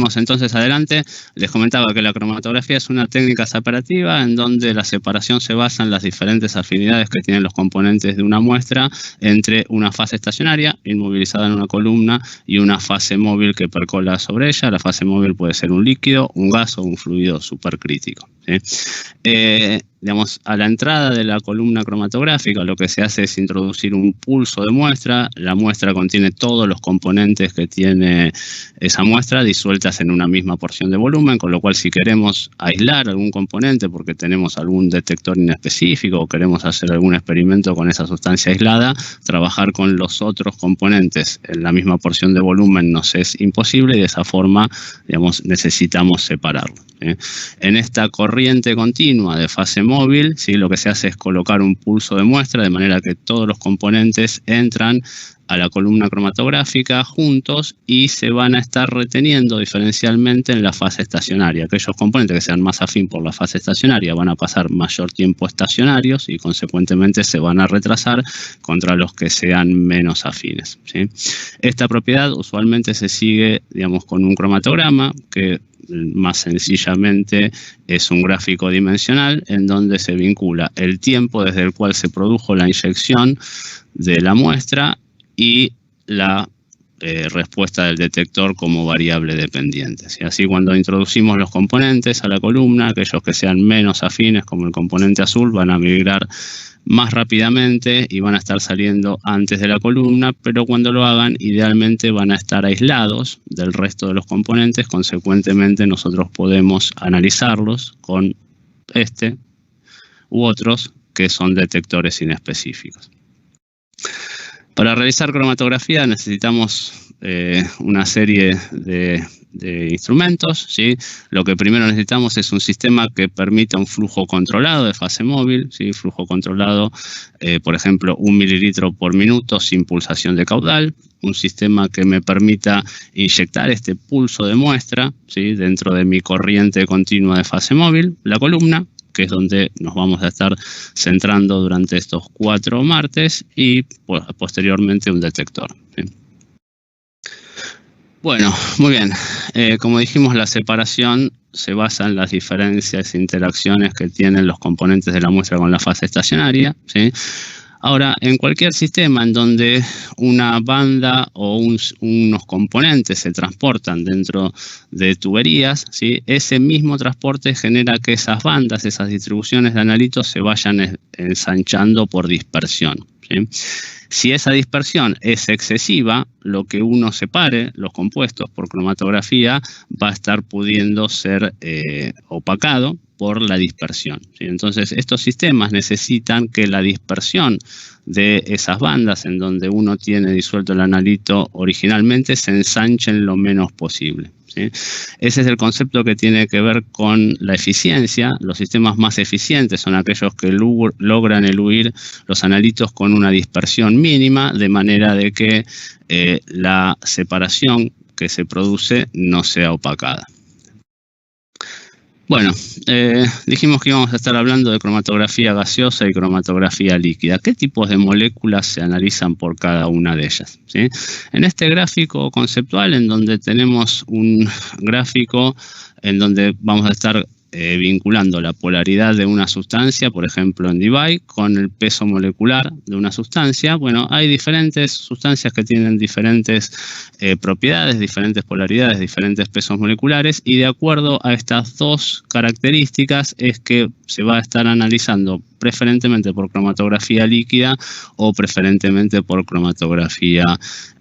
seguimos entonces adelante. Les comentaba que la cromatografía es una técnica separativa en donde la separación se basa en las diferentes afinidades que tienen los componentes de una muestra entre una fase estacionaria, inmovilizada en una columna, y una fase móvil que percola sobre ella. La fase móvil puede ser un líquido, un gas o un fluido supercrítico, ¿sí? Digamos, a la entrada de la columna cromatográfica lo que se hace es introducir un pulso de muestra. La muestra contiene todos los componentes que tiene esa muestra disueltas en una misma porción de volumen, con lo cual si queremos aislar algún componente porque tenemos algún detector inespecífico o queremos hacer algún experimento con esa sustancia aislada, trabajar con los otros componentes en la misma porción de volumen nos es imposible y de esa forma, digamos, necesitamos separarlo, ¿sí? En esta corriente continua de fase móvil, ¿sí? Lo que se hace es colocar un pulso de muestra de manera que todos los componentes entran a la columna cromatográfica juntos y se van a estar reteniendo diferencialmente en la fase estacionaria. Aquellos componentes que sean más afín por la fase estacionaria van a pasar mayor tiempo estacionarios y consecuentemente se van a retrasar contra los que sean menos afines, ¿sí? Esta propiedad usualmente se sigue, digamos, con un cromatograma que más sencillamente es un gráfico dimensional en donde se vincula el tiempo desde el cual se produjo la inyección de la muestra y la respuesta del detector como variable dependiente, ¿sí? Así, cuando introducimos los componentes a la columna, aquellos que sean menos afines, como el componente azul, van a migrar más rápidamente y van a estar saliendo antes de la columna, pero cuando lo hagan, idealmente van a estar aislados del resto de los componentes. Consecuentemente, nosotros podemos analizarlos con este u otros que son detectores inespecíficos. Para realizar cromatografía necesitamos una serie de instrumentos, ¿sí? Lo que primero necesitamos es un sistema que permita un flujo controlado de fase móvil, ¿sí? Flujo controlado, por ejemplo, 1 mililitro por minuto sin pulsación de caudal. Un sistema que me permita inyectar este pulso de muestra, ¿sí? Dentro de mi corriente continua de fase móvil, la columna, que es donde nos vamos a estar centrando durante estos 4 martes, y posteriormente un detector, ¿sí? Bueno, muy bien. Como dijimos, la separación se basa en las diferentes interacciones que tienen los componentes de la muestra con la fase estacionaria, ¿sí? Ahora, en cualquier sistema en donde una banda o unos componentes se transportan dentro de tuberías, ¿sí? Ese mismo transporte genera que esas bandas, esas distribuciones de analitos se vayan ensanchando por dispersión, ¿sí? Si esa dispersión es excesiva, lo que uno separe, los compuestos por cromatografía, va a estar pudiendo ser opacado por la dispersión, ¿sí? Entonces, estos sistemas necesitan que la dispersión de esas bandas en donde uno tiene disuelto el analito originalmente se ensanchen lo menos posible, ¿sí? Ese es el concepto que tiene que ver con la eficiencia. Los sistemas más eficientes son aquellos que logran eluir los analitos con una dispersión mínima, de manera de que la separación que se produce no sea opacada. Bueno, dijimos que íbamos a estar hablando de cromatografía gaseosa y cromatografía líquida. ¿Qué tipos de moléculas se analizan por cada una de ellas, ¿sí? En este gráfico conceptual, en donde tenemos un gráfico en donde vamos a estar vinculando la polaridad de una sustancia, por ejemplo en Debye, con el peso molecular de una sustancia. Bueno, hay diferentes sustancias que tienen diferentes propiedades, diferentes polaridades, diferentes pesos moleculares, y de acuerdo a estas dos características es que se va a estar analizando preferentemente por cromatografía líquida o preferentemente por cromatografía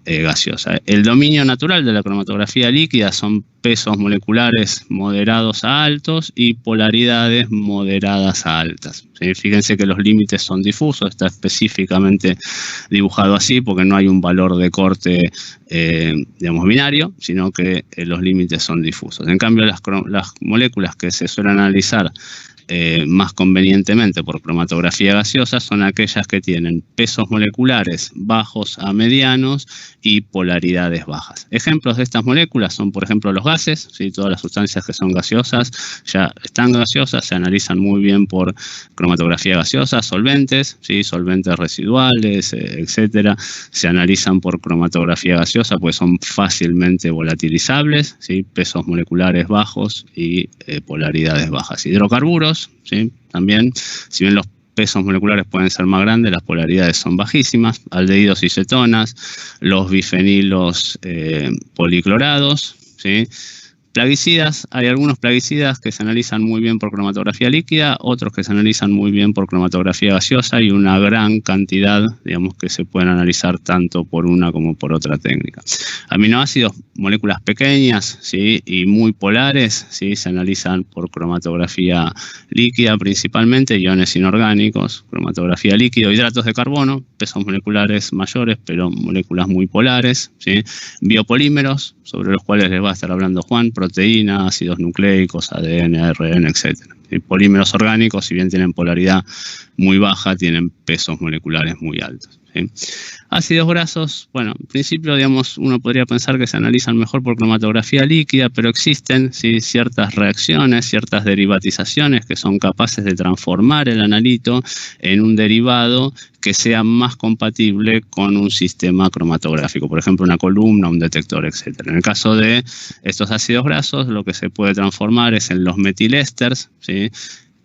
gaseosa. El dominio natural de la cromatografía líquida son pesos moleculares moderados a altos y polaridades moderadas a altas, ¿sí? Fíjense que los límites son difusos, está específicamente dibujado así porque no hay un valor de corte digamos binario, sino que los límites son difusos. En cambio, las moléculas que se suelen analizar más convenientemente por cromatografía gaseosa son aquellas que tienen pesos moleculares bajos a medianos y polaridades bajas. Ejemplos de estas moléculas son, por ejemplo, los gases, ¿sí? Todas las sustancias que son gaseosas ya están gaseosas, se analizan muy bien por cromatografía gaseosa, solventes, ¿sí? Solventes residuales, etcétera, se analizan por cromatografía gaseosa pues son fácilmente volatilizables, ¿sí? Pesos moleculares bajos y polaridades bajas. Hidrocarburos, ¿sí? También, si bien los pesos moleculares pueden ser más grandes, las polaridades son bajísimas. Aldehídos y cetonas, los bifenilos policlorados, ¿sí? Plaguicidas, hay algunos plaguicidas que se analizan muy bien por cromatografía líquida, otros que se analizan muy bien por cromatografía gaseosa y una gran cantidad, digamos, que se pueden analizar tanto por una como por otra técnica. Aminoácidos, moléculas pequeñas, ¿sí? Y muy polares, ¿sí? Se analizan por cromatografía líquida principalmente, iones inorgánicos, cromatografía líquida, hidratos de carbono, pesos moleculares mayores, pero moléculas muy polares, ¿sí? Biopolímeros, sobre los cuales les va a estar hablando Juan, proteínas, ácidos nucleicos, ADN, ARN, etc. Polímeros orgánicos, si bien tienen polaridad muy baja, tienen pesos moleculares muy altos, ¿sí? Ácidos grasos, bueno, en principio, digamos, uno podría pensar que se analizan mejor por cromatografía líquida, pero existen, ¿sí? Ciertas reacciones, ciertas derivatizaciones que son capaces de transformar el analito en un derivado que sea más compatible con un sistema cromatográfico, por ejemplo, una columna, un detector, etc. En el caso de estos ácidos grasos, lo que se puede transformar es en los metilésters, ¿sí?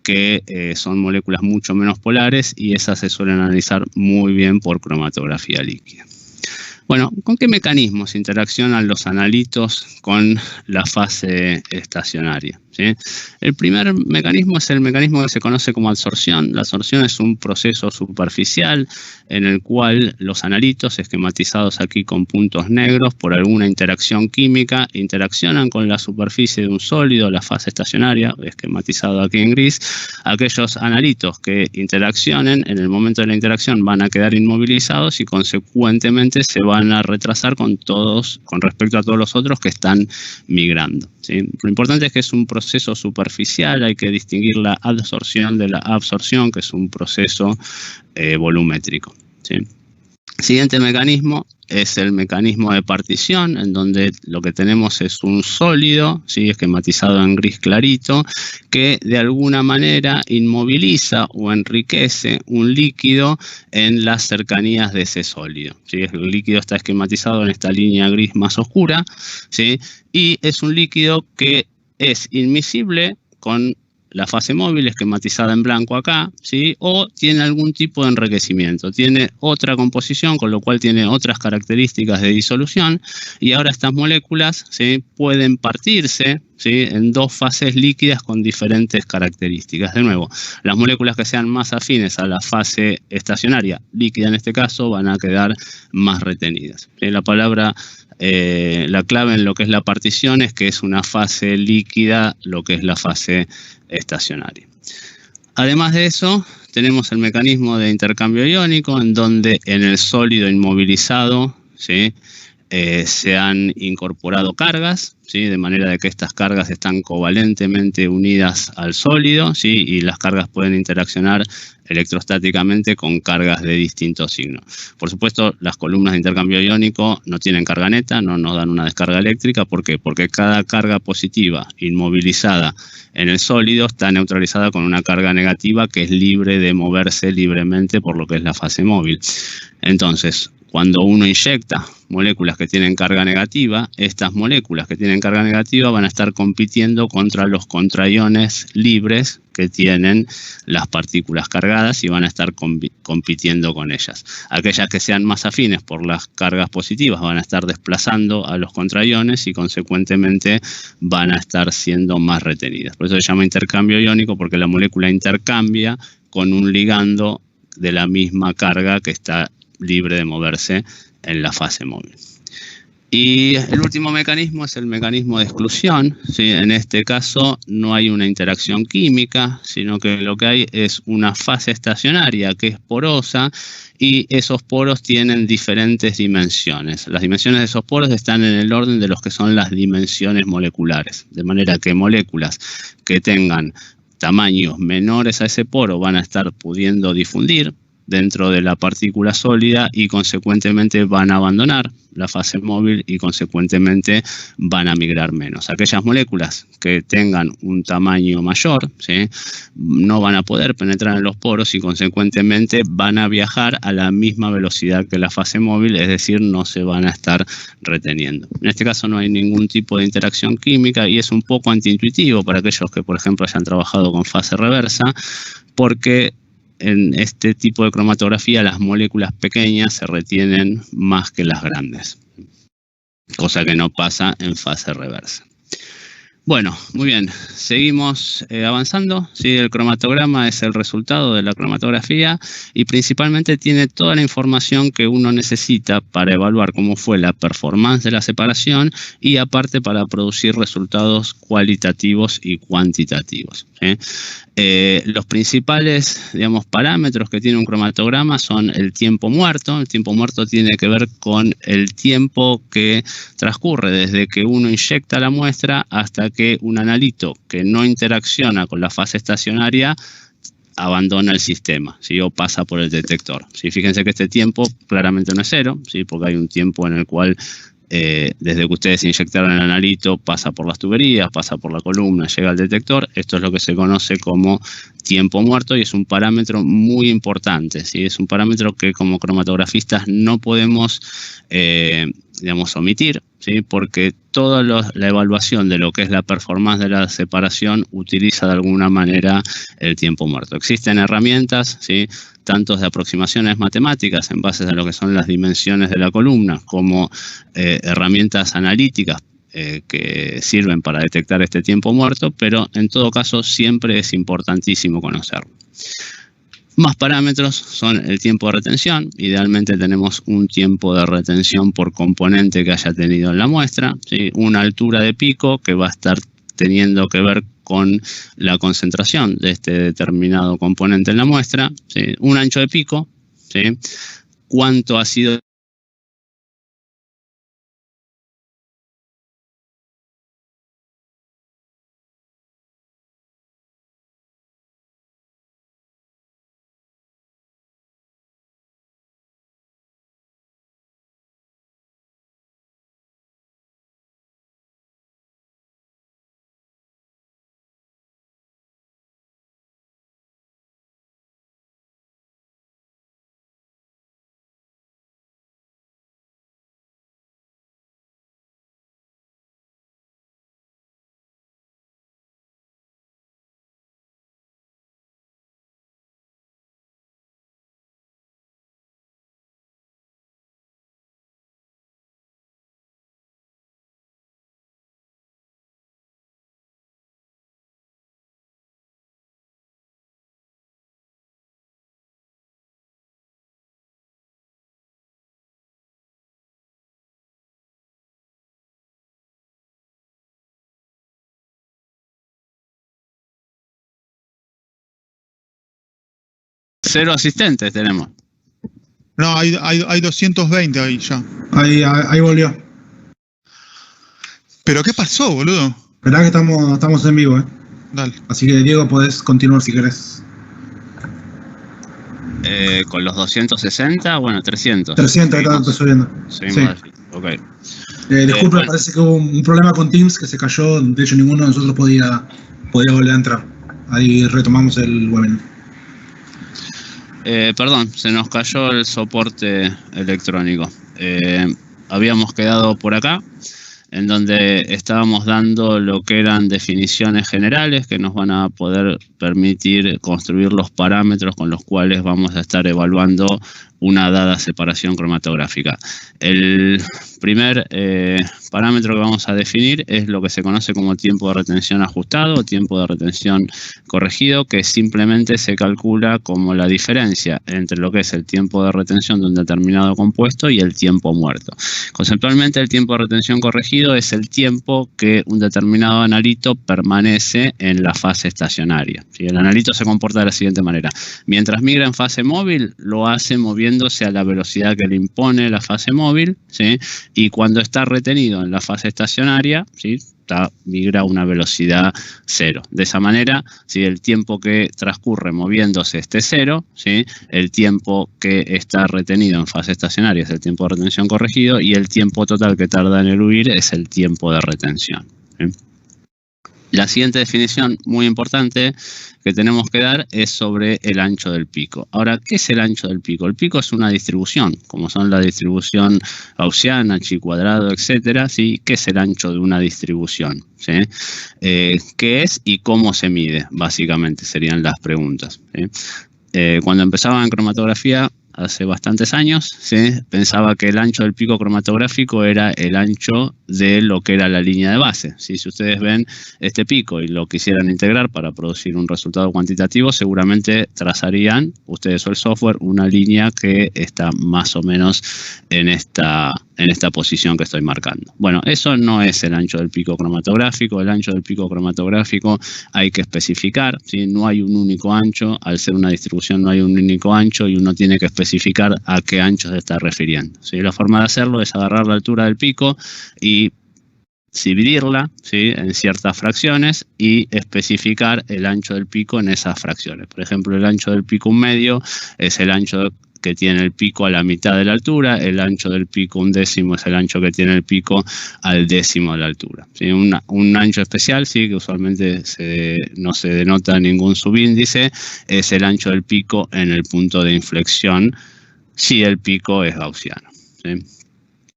Que son moléculas mucho menos polares y esas se suelen analizar muy bien por cromatografía líquida. Bueno, ¿con qué mecanismos interaccionan los analitos con la fase estacionaria? ¿Sí? El primer mecanismo es el mecanismo que se conoce como adsorción. La adsorción es un proceso superficial en el cual los analitos, esquematizados aquí con puntos negros por alguna interacción química, interaccionan con la superficie de un sólido, la fase estacionaria, esquematizado aquí en gris. Aquellos analitos que interaccionen, en el momento de la interacción van a quedar inmovilizados y consecuentemente se van a retrasar con respecto a todos los otros que están migrando, ¿sí? Lo importante es que es un proceso superficial, hay que distinguir la adsorción de la absorción, que es un proceso volumétrico, ¿sí? Siguiente mecanismo es el mecanismo de partición, en donde lo que tenemos es un sólido, ¿sí? Esquematizado en gris clarito, que de alguna manera inmoviliza o enriquece un líquido en las cercanías de ese sólido, ¿sí? El líquido está esquematizado en esta línea gris más oscura, ¿sí? Y es un líquido que es inmiscible con la fase móvil esquematizada en blanco acá, ¿sí? O tiene algún tipo de enriquecimiento, tiene otra composición, con lo cual tiene otras características de disolución, y ahora estas moléculas, ¿sí? Pueden partirse, ¿sí? En dos fases líquidas con diferentes características. De nuevo, las moléculas que sean más afines a la fase estacionaria, líquida en este caso, van a quedar más retenidas. La palabra la clave en lo que es la partición es que es una fase líquida lo que es la fase estacionaria. Además de eso, tenemos el mecanismo de intercambio iónico, en donde en el sólido inmovilizado, ¿sí? Se han incorporado cargas, ¿sí? De manera de que estas cargas están covalentemente unidas al sólido, ¿sí? Y las cargas pueden interaccionar electrostáticamente con cargas de distinto signo. Por supuesto, las columnas de intercambio iónico no tienen carga neta, no nos dan una descarga eléctrica. ¿Por qué? Porque cada carga positiva inmovilizada en el sólido está neutralizada con una carga negativa que es libre de moverse libremente por lo que es la fase móvil. Entonces, cuando uno inyecta moléculas que tienen carga negativa, estas moléculas que tienen carga negativa van a estar compitiendo contra los contraiones libres que tienen las partículas cargadas y van a estar compitiendo con ellas. Aquellas que sean más afines por las cargas positivas van a estar desplazando a los contraiones y consecuentemente van a estar siendo más retenidas. Por eso se llama intercambio iónico, porque la molécula intercambia con un ligando de la misma carga que está libre de moverse en la fase móvil. Y el último mecanismo es el mecanismo de exclusión, ¿sí? En este caso no hay una interacción química, sino que lo que hay es una fase estacionaria que es porosa y esos poros tienen diferentes dimensiones. Las dimensiones de esos poros están en el orden de los que son las dimensiones moleculares, de manera que moléculas que tengan tamaños menores a ese poro van a estar pudiendo difundir dentro de la partícula sólida y consecuentemente van a abandonar la fase móvil y consecuentemente van a migrar menos. Aquellas moléculas que tengan un tamaño mayor, ¿sí?, no van a poder penetrar en los poros y consecuentemente van a viajar a la misma velocidad que la fase móvil, es decir, no se van a estar reteniendo. En este caso no hay ningún tipo de interacción química y es un poco antiintuitivo para aquellos que, por ejemplo, hayan trabajado con fase reversa, porque en este tipo de cromatografía las moléculas pequeñas se retienen más que las grandes, cosa que no pasa en fase reversa. Bueno, muy bien, seguimos avanzando. Sí, el cromatograma es el resultado de la cromatografía y principalmente tiene toda la información que uno necesita para evaluar cómo fue la performance de la separación y aparte para producir resultados cualitativos y cuantitativos, ¿sí? Los principales, digamos, parámetros que tiene un cromatograma son el tiempo muerto. El tiempo muerto tiene que ver con el tiempo que transcurre desde que uno inyecta la muestra hasta que un analito que no interacciona con la fase estacionaria abandona el sistema, ¿sí?, o pasa por el detector, ¿sí? Fíjense que este tiempo claramente no es cero, ¿sí?, porque hay un tiempo en el cual desde que ustedes inyectaron el analito pasa por las tuberías, pasa por la columna, llega al detector. Esto es lo que se conoce como tiempo muerto y es un parámetro muy importante, ¿sí? Es un parámetro que como cromatografistas no podemos digamos, omitir, ¿sí?, porque toda la evaluación de lo que es la performance de la separación utiliza de alguna manera el tiempo muerto. Existen herramientas, ¿sí?, tanto de aproximaciones matemáticas en base a lo que son las dimensiones de la columna, como herramientas analíticas que sirven para detectar este tiempo muerto, pero en todo caso siempre es importantísimo conocerlo. Más parámetros son el tiempo de retención. Idealmente tenemos un tiempo de retención por componente que haya tenido en la muestra, ¿sí?, una altura de pico que va a estar teniendo que ver con la concentración de este determinado componente en la muestra, ¿sí?, un ancho de pico, ¿sí?, cuánto ha sido cero asistentes tenemos. No, hay 220 ahí ya. Ahí volvió. ¿Pero qué pasó, boludo? Esperá que estamos en vivo, Dale. Así que, Diego, podés continuar si querés. Con los 260, bueno, 300. 300, está subiendo. Sí. Ok. Disculpe, bueno. parece que hubo un problema con Teams que se cayó. De hecho, ninguno de nosotros podía volver a entrar. Ahí retomamos el webinar. Perdón, se nos cayó el soporte electrónico. Habíamos quedado por acá, en donde estábamos dando lo que eran definiciones generales que nos van a poder permitir construir los parámetros con los cuales vamos a estar evaluando una dada separación cromatográfica. El primer parámetro que vamos a definir es lo que se conoce como tiempo de retención ajustado o tiempo de retención corregido, que simplemente se calcula como la diferencia entre lo que es el tiempo de retención de un determinado compuesto y el tiempo muerto. Conceptualmente, el tiempo de retención corregido es el tiempo que un determinado analito permanece en la fase estacionaria, ¿sí? El analito se comporta de la siguiente manera. Mientras migra en fase móvil, lo hace moviendo refiriéndose a la velocidad que le impone la fase móvil, ¿sí? Y cuando está retenido en la fase estacionaria, ¿sí? Migra a una velocidad cero. De esa manera, si el tiempo que transcurre moviéndose esté cero, ¿sí? El tiempo que está retenido en fase estacionaria es el tiempo de retención corregido y el tiempo total que tarda en el huir es el tiempo de retención, ¿sí? La siguiente definición muy importante que tenemos que dar es sobre el ancho del pico. Ahora, ¿qué es el ancho del pico? El pico es una distribución, como son la distribución gaussiana, chi cuadrado, etcétera, ¿sí? ¿Qué es el ancho de una distribución? ¿Sí? ¿Qué es y cómo se mide? Básicamente serían las preguntas, ¿sí? Cuando empezaba en cromatografía, hace bastantes años, ¿sí? Pensaba que el ancho del pico cromatográfico era el ancho de lo que era la línea de base, ¿sí? Si ustedes ven este pico y lo quisieran integrar para producir un resultado cuantitativo, seguramente trazarían, ustedes o el software, una línea que está más o menos en esta posición que estoy marcando. Bueno, eso no es el ancho del pico cromatográfico. El ancho del pico cromatográfico hay que especificar, ¿sí? No hay un único ancho. Al ser una distribución no hay un único ancho y uno tiene que especificar a qué ancho se está refiriendo, ¿sí? La forma de hacerlo es agarrar la altura del pico y dividirla, ¿sí? En ciertas fracciones y especificar el ancho del pico en esas fracciones. Por ejemplo, el ancho del pico 1/2 es el ancho que tiene el pico a la mitad de la altura, el ancho del pico 1/10 es el ancho que tiene el pico al 10º de la altura, ¿sí? Un ancho especial, sí, que usualmente no se denota ningún subíndice, es el ancho del pico en el punto de inflexión, si el pico es gaussiano, ¿sí?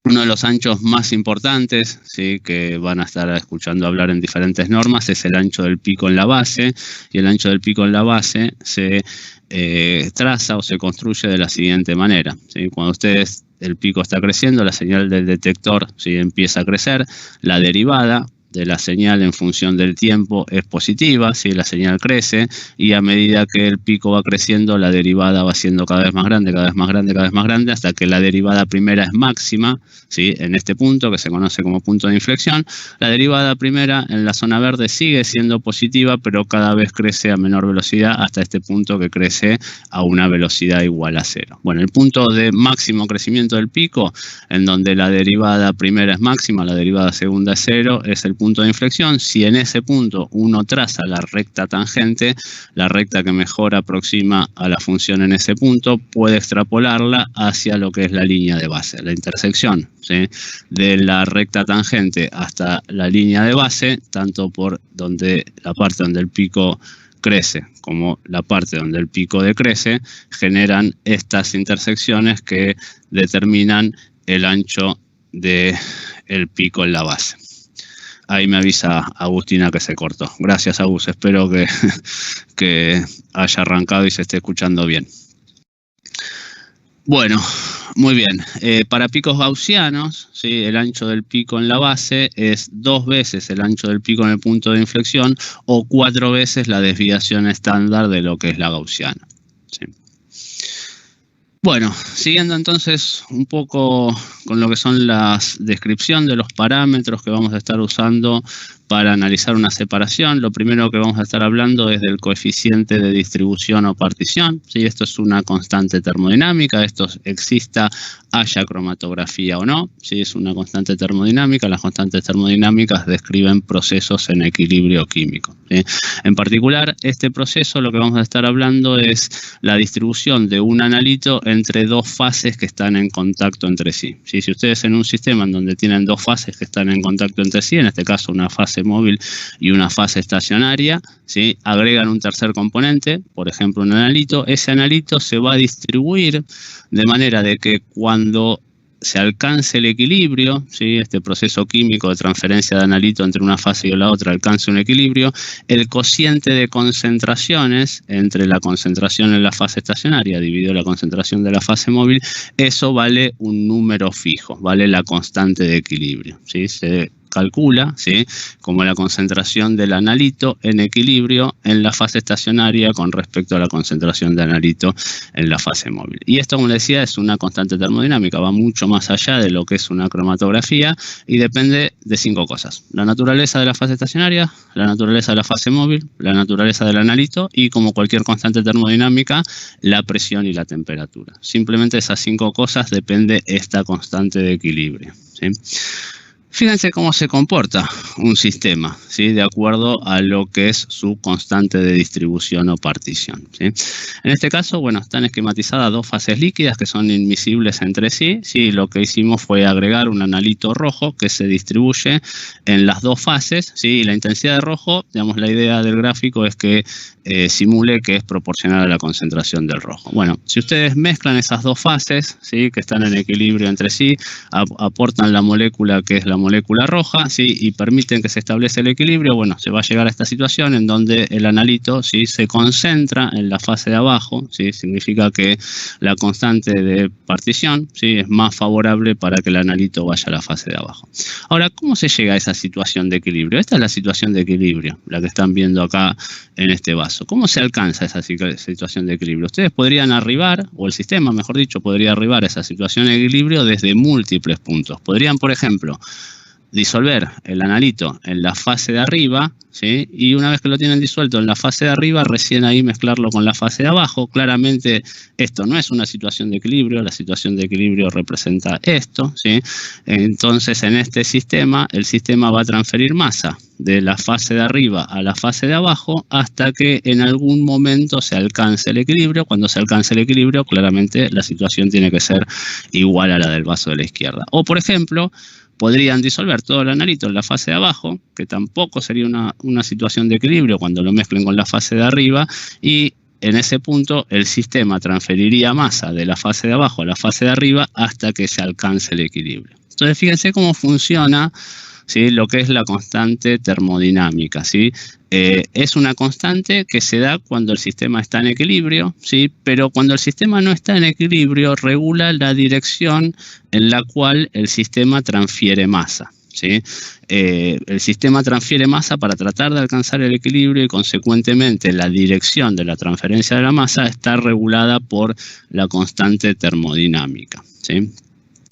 Uno de los anchos más importantes, ¿sí? Que van a estar escuchando hablar en diferentes normas, es el ancho del pico en la base, y el ancho del pico en la base se traza o se construye de la siguiente manera, ¿sí? Cuando el pico está creciendo, la señal del detector, ¿sí? Empieza a crecer, la derivada de la señal en función del tiempo es positiva, ¿sí? La señal crece y a medida que el pico va creciendo, la derivada va siendo cada vez más grande, cada vez más grande, cada vez más grande, hasta que la derivada primera es máxima, ¿sí? En este punto, que se conoce como punto de inflexión. La derivada primera en la zona verde sigue siendo positiva, pero cada vez crece a menor velocidad hasta este punto que crece a una velocidad igual a cero. Bueno, el punto de máximo crecimiento del pico, en donde la derivada primera es máxima, la derivada segunda es cero, es el punto de inflexión. Si en ese punto uno traza la recta tangente, la recta que mejor aproxima a la función en ese punto, puede extrapolarla hacia lo que es la línea de base, la intersección, ¿sí? De la recta tangente hasta la línea de base, tanto por la parte donde el pico crece como la parte donde el pico decrece, generan estas intersecciones que determinan el ancho del pico en la base. Ahí me avisa Agustina que se cortó. Gracias, Agus. Espero que haya arrancado y se esté escuchando bien. Bueno, muy bien. Para picos gaussianos, ¿sí? El ancho del pico en la base es 2 veces el ancho del pico en el punto de inflexión o 4 veces la desviación estándar de lo que es la gaussiana, ¿sí? Bueno, siguiendo entonces un poco con lo que son las descripción de los parámetros que vamos a estar usando para analizar una separación, lo primero que vamos a estar hablando es del coeficiente de distribución o partición, ¿sí? Esto es una constante termodinámica, esto exista, haya cromatografía o no, ¿sí? Es una constante termodinámica, las constantes termodinámicas describen procesos en equilibrio químico, ¿sí? En particular, este proceso lo que vamos a estar hablando es la distribución de un analito entre 2 fases que están en contacto entre sí, ¿sí? Si ustedes en un sistema en donde tienen 2 fases que están en contacto entre sí, en este caso una fase móvil y una fase estacionaria, ¿sí? Agregan un tercer componente, por ejemplo un analito, ese analito se va a distribuir de manera de que cuando se alcance el equilibrio, ¿sí? Este proceso químico de transferencia de analito entre una fase y la otra alcance un equilibrio, el cociente de concentraciones entre la concentración en la fase estacionaria dividido la concentración de la fase móvil, eso vale un número fijo, vale la constante de equilibrio, ¿sí? Se calcula, ¿sí?, como la concentración del analito en equilibrio en la fase estacionaria con respecto a la concentración de analito en la fase móvil. Y esto, como les decía, es una constante termodinámica, va mucho más allá de lo que es una cromatografía y depende de 5 cosas: la naturaleza de la fase estacionaria, la naturaleza de la fase móvil, la naturaleza del analito y, como cualquier constante termodinámica, la presión y la temperatura. Simplemente esas 5 cosas depende esta constante de equilibrio, ¿sí? Fíjense cómo se comporta un sistema, ¿sí?, de acuerdo a lo que es su constante de distribución o partición, ¿sí? En este caso, bueno, están esquematizadas 2 fases líquidas que son invisibles entre sí, ¿sí? Lo que hicimos fue agregar un analito rojo que se distribuye en las 2 fases, ¿sí? Y la intensidad de rojo, digamos, la idea del gráfico es que simule que es proporcional a la concentración del rojo. Bueno, si ustedes mezclan esas 2 fases, ¿sí?, que están en equilibrio entre sí, aportan la molécula que es la molécula roja, ¿sí?, y permiten que se establezca el equilibrio, bueno, se va a llegar a esta situación en donde el analito, ¿sí?, se concentra en la fase de abajo, ¿sí? Significa que la constante de partición, ¿sí?, es más favorable para que el analito vaya a la fase de abajo. Ahora, ¿cómo se llega a esa situación de equilibrio? Esta es la situación de equilibrio, la que están viendo acá en este vaso. ¿Cómo se alcanza esa situación de equilibrio? Ustedes podrían arribar, o el sistema, mejor dicho, podría arribar a esa situación de equilibrio desde múltiples puntos. Podrían, por ejemplo, disolver el analito en la fase de arriba, ¿sí?, y una vez que lo tienen disuelto en la fase de arriba, recién ahí mezclarlo con la fase de abajo. Claramente esto no es una situación de equilibrio, la situación de equilibrio representa esto, ¿sí? Entonces, en este sistema, el sistema va a transferir masa de la fase de arriba a la fase de abajo hasta que en algún momento se alcance el equilibrio. Cuando se alcance el equilibrio, claramente la situación tiene que ser igual a la del vaso de la izquierda. O, por ejemplo, podrían disolver todo el analito en la fase de abajo, que tampoco sería una situación de equilibrio cuando lo mezclen con la fase de arriba, y en ese punto el sistema transferiría masa de la fase de abajo a la fase de arriba hasta que se alcance el equilibrio. Entonces, fíjense cómo funciona, ¿sí?, lo que es la constante termodinámica, ¿sí? Es una constante que se da cuando el sistema está en equilibrio, ¿sí?, pero cuando el sistema no está en equilibrio, regula la dirección en la cual el sistema transfiere masa, ¿sí? El sistema transfiere masa para tratar de alcanzar el equilibrio y, consecuentemente, la dirección de la transferencia de la masa está regulada por la constante termodinámica, ¿sí?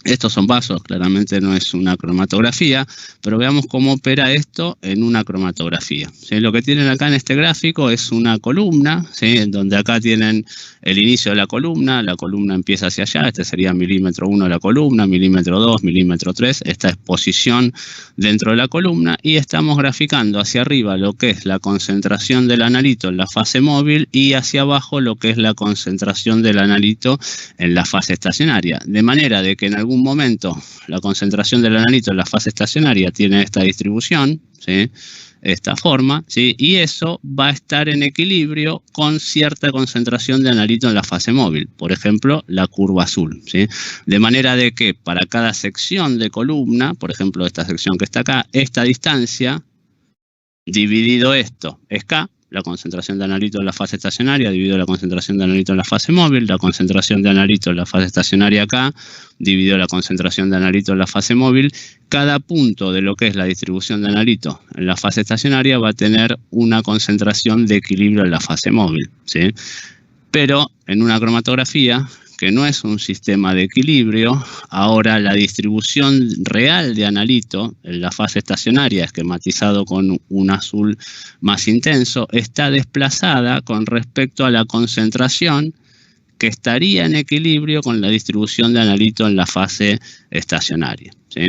Estos son vasos, claramente no es una cromatografía, pero veamos cómo opera esto en una cromatografía, ¿sí? Lo que tienen acá en este gráfico es una columna, ¿sí?, en donde acá tienen el inicio de la columna empieza hacia allá, este sería milímetro 1 de la columna, milímetro 2, milímetro 3, esta exposición dentro de la columna, y estamos graficando hacia arriba lo que es la concentración del analito en la fase móvil y hacia abajo lo que es la concentración del analito en la fase estacionaria, de manera de que en algún momento la concentración del analito en la fase estacionaria tiene esta distribución, ¿sí?, esta forma, ¿sí?, y eso va a estar en equilibrio con cierta concentración de analito en la fase móvil, por ejemplo, la curva azul, ¿sí?, de manera de que para cada sección de columna, por ejemplo, esta sección que está acá, esta distancia dividido esto es K, la concentración de analito en la fase estacionaria dividido la concentración de analito en la fase móvil, la concentración de analito en la fase estacionaria acá dividido la concentración de analito en la fase móvil. Cada punto de lo que es la distribución de analito en la fase estacionaria va a tener una concentración de equilibrio en la fase móvil, ¿sí? Pero en una cromatografía, que no es un sistema de equilibrio, ahora la distribución real de analito en la fase estacionaria, esquematizado con un azul más intenso, está desplazada con respecto a la concentración que estaría en equilibrio con la distribución de analito en la fase estacionaria, ¿sí?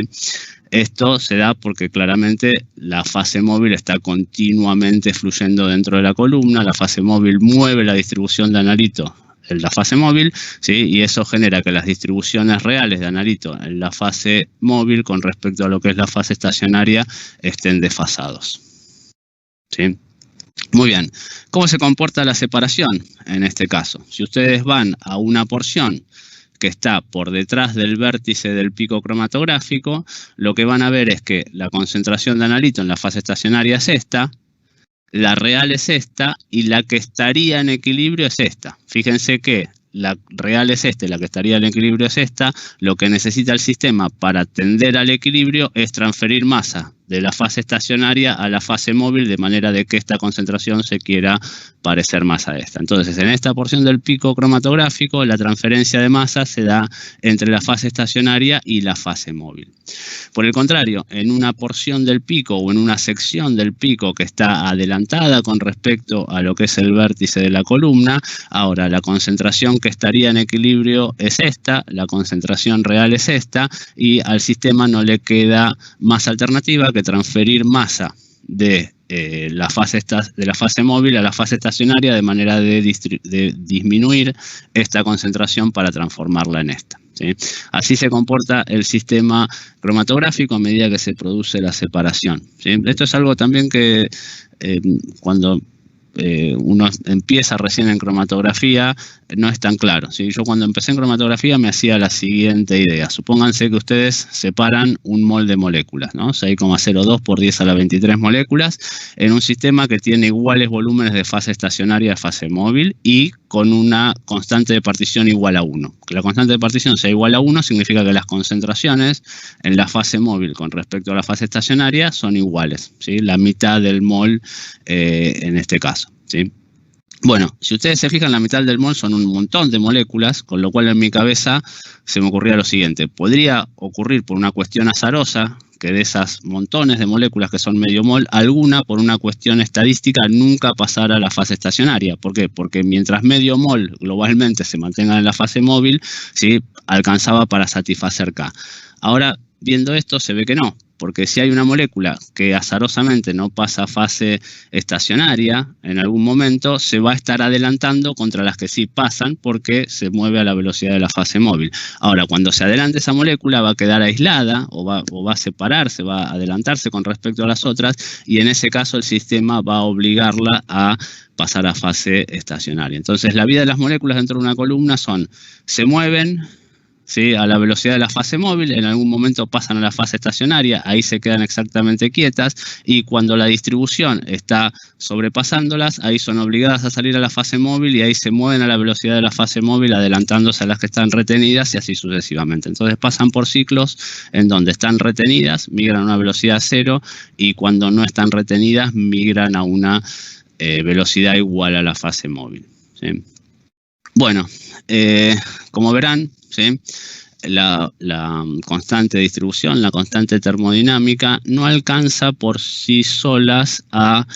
Esto se da porque claramente la fase móvil está continuamente fluyendo dentro de la columna, la fase móvil mueve la distribución de analito en la fase móvil, ¿sí?, y eso genera que las distribuciones reales de analito en la fase móvil con respecto a lo que es la fase estacionaria estén desfasados, ¿sí? Muy bien. ¿Cómo se comporta la separación en este caso? Si ustedes van a una porción que está por detrás del vértice del pico cromatográfico, lo que van a ver es que la concentración de analito en la fase estacionaria es esta, la real es esta y la que estaría en equilibrio es esta. Fíjense que la real es esta y la que estaría en equilibrio es esta. Lo que necesita el sistema para tender al equilibrio es transferir masa de la fase estacionaria a la fase móvil, de manera de que esta concentración se quiera parecer más a esta. Entonces, en esta porción del pico cromatográfico, la transferencia de masa se da entre la fase estacionaria y la fase móvil. Por el contrario, en una porción del pico o en una sección del pico que está adelantada con respecto a lo que es el vértice de la columna, ahora la concentración que estaría en equilibrio es esta, la concentración real es esta, y al sistema no le queda más alternativa que transferir masa de la fase móvil a la fase estacionaria, de manera de disminuir esta concentración para transformarla en esta, ¿sí? Así se comporta el sistema cromatográfico a medida que se produce la separación, ¿sí? Esto es algo también que cuando uno empieza recién en cromatografía no es tan claro, ¿sí? Yo cuando empecé en cromatografía me hacía la siguiente idea. Supónganse que ustedes separan un mol de moléculas, ¿no? 6,02 por 10 a la 23 moléculas en un sistema que tiene iguales volúmenes de fase estacionaria a fase móvil y con una constante de partición igual a 1. Que la constante de partición sea igual a 1 significa que las concentraciones en la fase móvil con respecto a la fase estacionaria son iguales, ¿sí? La mitad del mol en este caso, ¿sí? Bueno, si ustedes se fijan, la mitad del mol son un montón de moléculas, con lo cual en mi cabeza se me ocurría lo siguiente. Podría ocurrir por una cuestión azarosa que de esas montones de moléculas que son medio mol, alguna por una cuestión estadística nunca pasara a la fase estacionaria. ¿Por qué? Porque mientras medio mol globalmente se mantenga en la fase móvil, ¿sí?, alcanzaba para satisfacer K. Ahora, viendo esto, se ve que no. Porque si hay una molécula que azarosamente no pasa a fase estacionaria, en algún momento se va a estar adelantando contra las que sí pasan porque se mueve a la velocidad de la fase móvil. Ahora, cuando se adelante esa molécula va a quedar aislada o va a separarse, va a adelantarse con respecto a las otras, y en ese caso el sistema va a obligarla a pasar a fase estacionaria. Entonces, la vida de las moléculas dentro de una columna se mueven, ¿sí?, a la velocidad de la fase móvil, en algún momento pasan a la fase estacionaria, ahí se quedan exactamente quietas, y cuando la distribución está sobrepasándolas, ahí son obligadas a salir a la fase móvil y ahí se mueven a la velocidad de la fase móvil, adelantándose a las que están retenidas y así sucesivamente. Entonces pasan por ciclos en donde están retenidas, migran a una velocidad cero, y cuando no están retenidas migran a una velocidad igual a la fase móvil, ¿sí? Bueno, como verán, ¿sí?, la constante de distribución, la constante termodinámica, no alcanza por sí solas a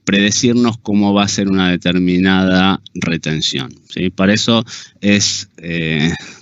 predecirnos cómo va a ser una determinada retención, ¿sí? Para eso es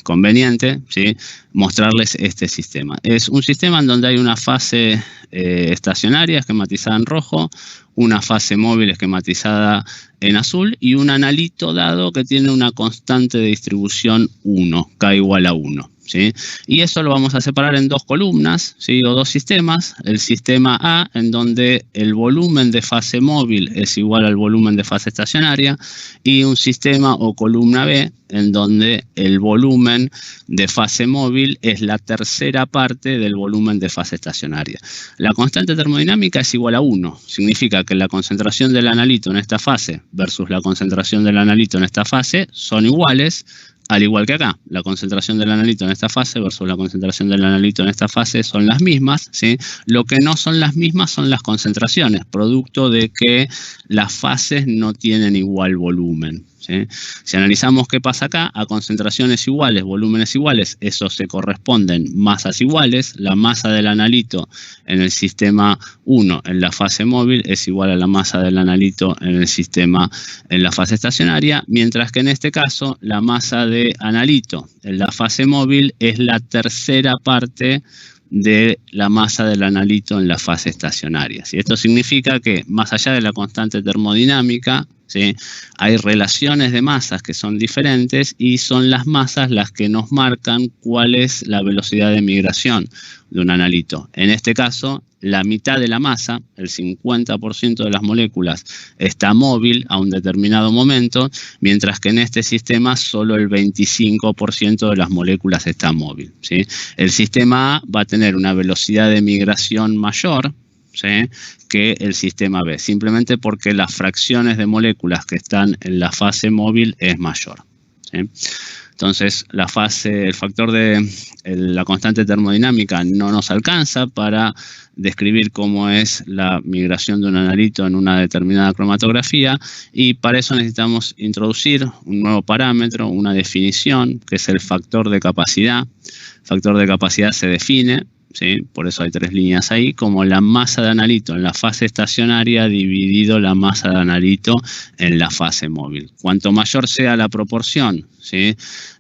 conveniente, ¿sí?, mostrarles este sistema. Es un sistema en donde hay una fase estacionaria esquematizada en rojo, una fase móvil esquematizada en azul y un analito dado que tiene una constante de distribución 1, K igual a 1. ¿Sí? Y eso lo vamos a separar en dos columnas, ¿sí?, o dos sistemas. El sistema A, en donde el volumen de fase móvil es igual al volumen de fase estacionaria, y un sistema o columna B, en donde el volumen de fase móvil es la tercera parte del volumen de fase estacionaria. La constante termodinámica es igual a 1. Significa que la concentración del analito en esta fase versus la concentración del analito en esta fase son iguales, al igual que acá. La concentración del analito en esta fase versus la concentración del analito en esta fase son las mismas, ¿sí? Lo que no son las mismas son las concentraciones, producto de que las fases no tienen igual volumen, ¿sí? Si analizamos qué pasa acá, a concentraciones iguales, volúmenes iguales, esos se corresponden masas iguales. La masa del analito en el sistema 1 en la fase móvil es igual a la masa del analito en el sistema en la fase estacionaria, mientras que en este caso la masa de analito en la fase móvil es la tercera parte de la masa del analito en la fase estacionaria, ¿sí? Esto significa que más allá de la constante termodinámica, ¿sí?, hay relaciones de masas que son diferentes y son las masas las que nos marcan cuál es la velocidad de migración de un analito. En este caso, la mitad de la masa, el 50% de las moléculas, está móvil a un determinado momento, mientras que en este sistema solo el 25% de las moléculas está móvil, ¿sí? El sistema A va a tener una velocidad de migración mayor, ¿sí?, que el sistema B, simplemente porque las fracciones de moléculas que están en la fase móvil es mayor, ¿sí? Entonces, el factor de la constante termodinámica no nos alcanza para describir cómo es la migración de un analito en una determinada cromatografía, y para eso necesitamos introducir un nuevo parámetro, una definición, que es el factor de capacidad. El factor de capacidad se define, ¿sí? Por eso hay 3 líneas ahí, como la masa de analito en la fase estacionaria dividido la masa de analito en la fase móvil. Cuanto mayor sea la proporción, ¿sí?,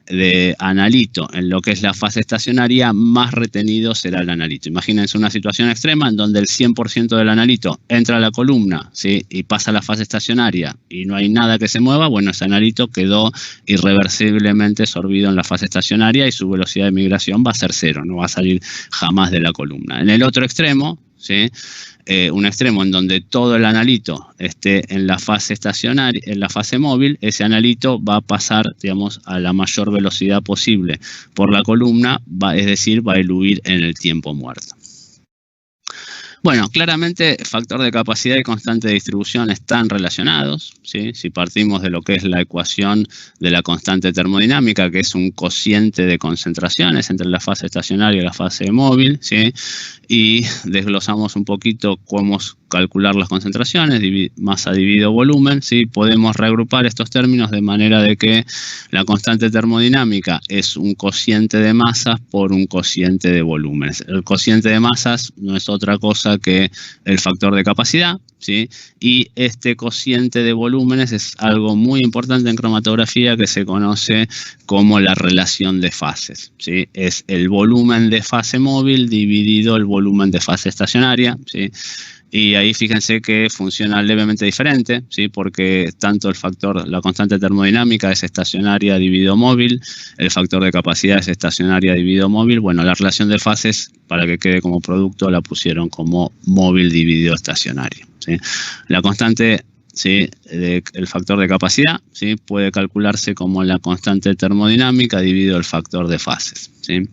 de analito en lo que es la fase estacionaria, más retenido será el analito. Imagínense una situación extrema en donde el 100% del analito entra a la columna, ¿sí?, y pasa a la fase estacionaria y no hay nada que se mueva. Bueno, ese analito quedó irreversiblemente sorbido en la fase estacionaria y su velocidad de migración va a ser 0, no va a salir jamás de la columna. En el otro extremo, ¿sí?, un extremo en donde todo el analito esté en la fase estacionaria, en la fase móvil, ese analito va a pasar, digamos, a la mayor velocidad posible por la columna, es decir, va a eluir en el tiempo muerto. Bueno, claramente factor de capacidad y constante de distribución están relacionados, ¿sí? Si partimos de lo que es la ecuación de la constante termodinámica, que es un cociente de concentraciones entre la fase estacionaria y la fase móvil, ¿sí?, y desglosamos un poquito cómo calcular las concentraciones, masa dividido volumen, ¿sí?, podemos reagrupar estos términos de manera de que la constante termodinámica es un cociente de masas por un cociente de volúmenes. El cociente de masas no es otra cosa que el factor de capacidad, ¿sí?, y este cociente de volúmenes es algo muy importante en cromatografía que se conoce como la relación de fases, ¿sí? Es el volumen de fase móvil dividido el volumen de fase estacionaria, ¿sí? Y ahí fíjense que funciona levemente diferente, ¿sí?, porque tanto la constante termodinámica es estacionaria dividido móvil, el factor de capacidad es estacionaria dividido móvil. Bueno, la relación de fases, para que quede como producto, la pusieron como móvil dividido estacionario, ¿sí? La constante, ¿sí?, el factor de capacidad, ¿sí?, puede calcularse como la constante termodinámica dividido el factor de fases, ¿sí?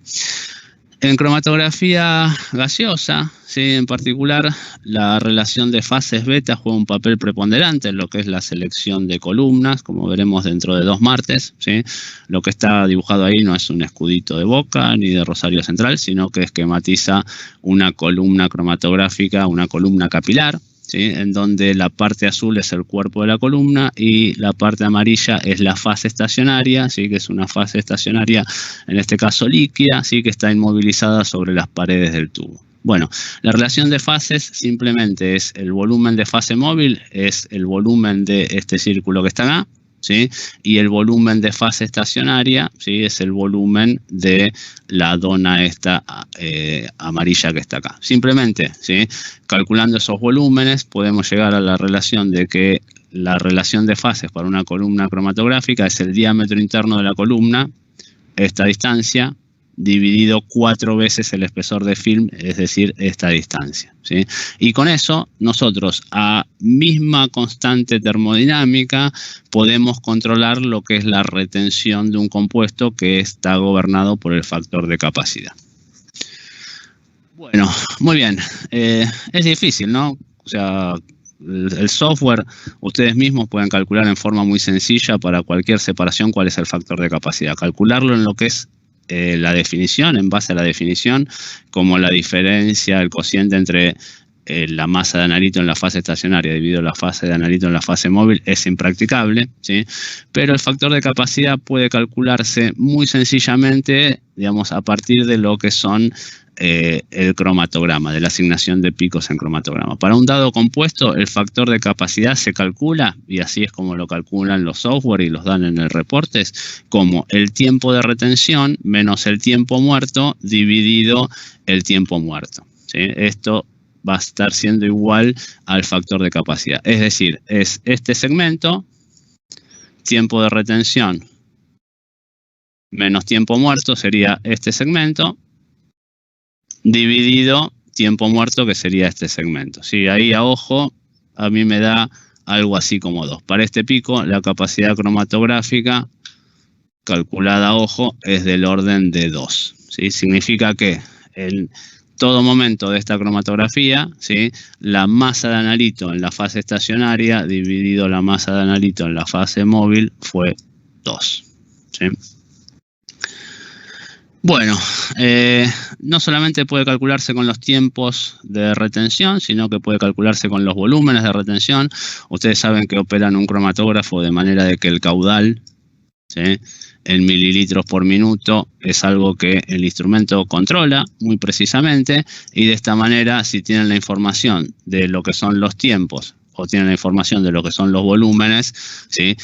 En cromatografía gaseosa, ¿sí?, en particular, la relación de fases beta juega un papel preponderante en lo que es la selección de columnas, como veremos dentro de 2 martes, ¿sí? Lo que está dibujado ahí no es un escudito de Boca ni de Rosario Central, sino que esquematiza una columna cromatográfica, una columna capilar, ¿sí?, en donde la parte azul es el cuerpo de la columna y la parte amarilla es la fase estacionaria, ¿sí?, que es una fase estacionaria, en este caso líquida, ¿sí?, que está inmovilizada sobre las paredes del tubo. Bueno, la relación de fases simplemente es el volumen de fase móvil, es el volumen de este círculo que está acá, ¿sí?, y el volumen de fase estacionaria, ¿sí?, es el volumen de la dona esta amarilla que está acá. Simplemente, ¿sí?, calculando esos volúmenes podemos llegar a la relación de que la relación de fases para una columna cromatográfica es el diámetro interno de la columna, esta distancia, dividido 4 veces el espesor de film, es decir, esta distancia, ¿sí? Y con eso, nosotros a misma constante termodinámica podemos controlar lo que es la retención de un compuesto que está gobernado por el factor de capacidad. Bueno, muy bien. Es difícil, ¿no? O sea, el software, ustedes mismos pueden calcular en forma muy sencilla para cualquier separación cuál es el factor de capacidad. Calcularlo en lo que es la definición, en base a la definición, como la diferencia, el cociente entre la masa de analito en la fase estacionaria dividido la fase de analito en la fase móvil, es impracticable, ¿sí? Pero el factor de capacidad puede calcularse muy sencillamente, digamos, a partir de lo que son el cromatograma, de la asignación de picos en cromatograma. Para un dado compuesto, el factor de capacidad se calcula, y así es como lo calculan los software y los dan en el reportes, como el tiempo de retención menos el tiempo muerto dividido el tiempo muerto, ¿sí? Esto va a estar siendo igual al factor de capacidad. Es decir, es este segmento, tiempo de retención menos tiempo muerto sería este segmento, dividido tiempo muerto, que sería este segmento. Sí, ahí a ojo, a mí me da algo así como 2. Para este pico, la capacidad cromatográfica calculada a ojo es del orden de 2. ¿Sí? Significa que en todo momento de esta cromatografía, ¿sí?, la masa de analito en la fase estacionaria dividido la masa de analito en la fase móvil fue 2. ¿Sí? Bueno, no solamente puede calcularse con los tiempos de retención, sino que puede calcularse con los volúmenes de retención. Ustedes saben que operan un cromatógrafo de manera de que el caudal, ¿sí?, en mililitros por minuto es algo que el instrumento controla muy precisamente, y de esta manera, si tienen la información de lo que son los tiempos o tienen la información de lo que son los volúmenes, ¿sí?,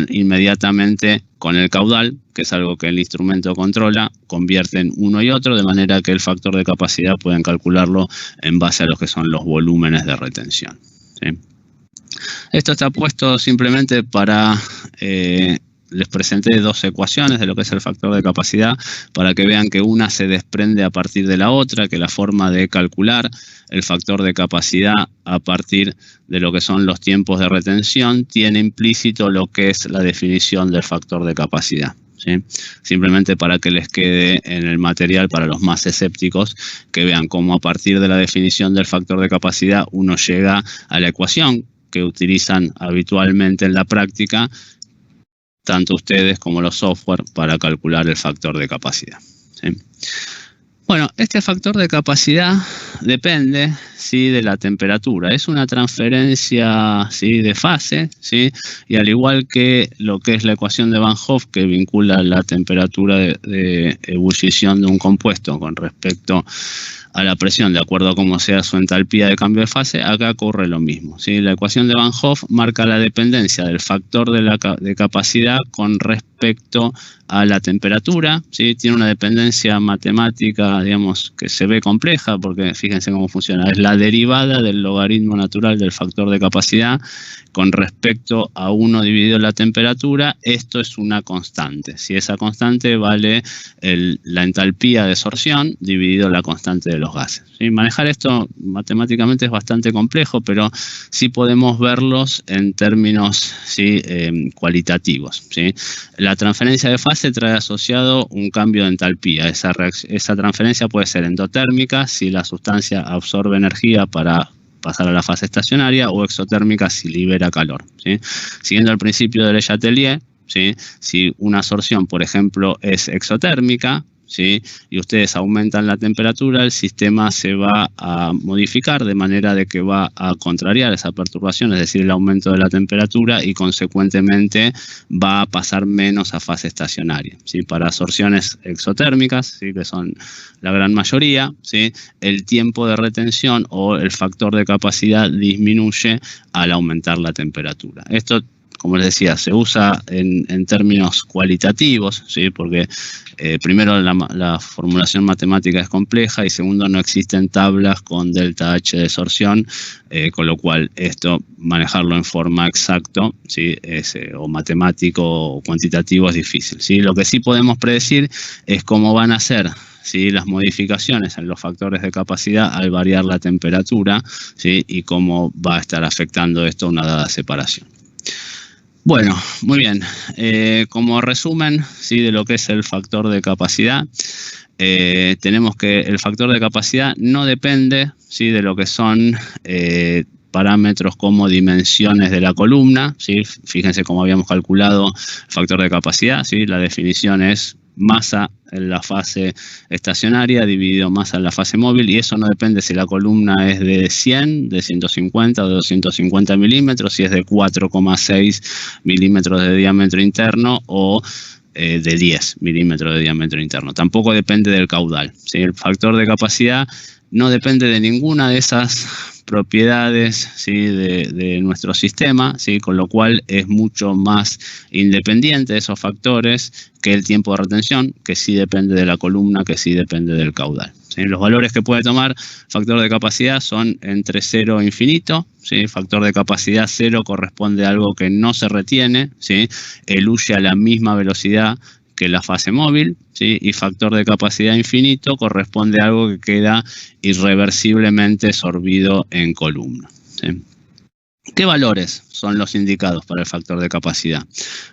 inmediatamente con el caudal, que es algo que el instrumento controla, convierten uno y otro, de manera que el factor de capacidad pueden calcularlo en base a lo que son los volúmenes de retención, ¿sí? Esto está puesto simplemente para... les presenté dos ecuaciones de lo que es el factor de capacidad para que vean que una se desprende a partir de la otra, que la forma de calcular el factor de capacidad a partir de lo que son los tiempos de retención tiene implícito lo que es la definición del factor de capacidad, ¿sí? Simplemente para que les quede en el material para los más escépticos, que vean cómo a partir de la definición del factor de capacidad uno llega a la ecuación que utilizan habitualmente en la práctica, tanto ustedes como los software, para calcular el factor de capacidad, ¿sí? Bueno, este factor de capacidad depende, ¿sí?, de la temperatura. Es una transferencia, ¿sí?, de fase, ¿sí?, y al igual que lo que es la ecuación de Van Hoff, que vincula la temperatura de ebullición de un compuesto con respecto a la presión, de acuerdo a cómo sea su entalpía de cambio de fase, acá ocurre lo mismo, ¿sí? La ecuación de Van Hoff marca la dependencia del factor de capacidad con respecto a la temperatura, ¿sí? Tiene una dependencia matemática, digamos, que se ve compleja, porque fíjense cómo funciona. Es la derivada del logaritmo natural del factor de capacidad con respecto a 1 dividido la temperatura. Esto es una constante. Si esa constante vale la entalpía de sorción dividido la constante de los gases, ¿sí? Manejar esto matemáticamente es bastante complejo, pero sí podemos verlos en términos, ¿sí?, cualitativos, ¿sí? La transferencia de fase trae asociado un cambio de entalpía. Esa transferencia puede ser endotérmica, si la sustancia absorbe energía para pasar a la fase estacionaria, o exotérmica si libera calor, ¿sí? Siguiendo el principio de Le Chatelier, ¿sí?, si una absorción, por ejemplo, es exotérmica, ¿sí?, y ustedes aumentan la temperatura, el sistema se va a modificar de manera de que va a contrariar esa perturbación, es decir, el aumento de la temperatura, y consecuentemente va a pasar menos a fase estacionaria, ¿sí? Para absorciones exotérmicas, ¿sí?, que son la gran mayoría, ¿sí?, el tiempo de retención o el factor de capacidad disminuye al aumentar la temperatura. Esto, como les decía, se usa en términos cualitativos, ¿sí?, porque primero la formulación matemática es compleja, y segundo, no existen tablas con delta H de sorción, con lo cual esto, manejarlo en forma exacta, ¿sí?, o matemático o cuantitativo, es difícil, ¿sí? Lo que sí podemos predecir es cómo van a ser, ¿sí?, las modificaciones en los factores de capacidad al variar la temperatura, ¿sí?, y cómo va a estar afectando esto a una dada separación. Bueno, muy bien. Como resumen, ¿sí?, de lo que es el factor de capacidad, tenemos que el factor de capacidad no depende, ¿sí?, de lo que son parámetros como dimensiones de la columna, ¿sí? Fíjense cómo habíamos calculado el factor de capacidad, ¿sí? La definición es masa en la fase estacionaria dividido masa en la fase móvil, y eso no depende si la columna es de 100, de 150 o de 250 milímetros, si es de 4,6 milímetros de diámetro interno o de 10 milímetros de diámetro interno. Tampoco depende del caudal, ¿sí? El factor de capacidad no depende de ninguna de esas propiedades, ¿sí?, de nuestro sistema, ¿sí?, con lo cual es mucho más independiente de esos factores que el tiempo de retención, que sí depende de la columna, que sí depende del caudal, ¿sí? Los valores que puede tomar factor de capacidad son entre 0 e infinito, ¿sí? Factor de capacidad 0 corresponde a algo que no se retiene, ¿sí?, eluye a la misma velocidad que la fase móvil, ¿sí?, y factor de capacidad infinito corresponde a algo que queda irreversiblemente sorbido en columna, ¿sí? ¿Qué valores son los indicados para el factor de capacidad?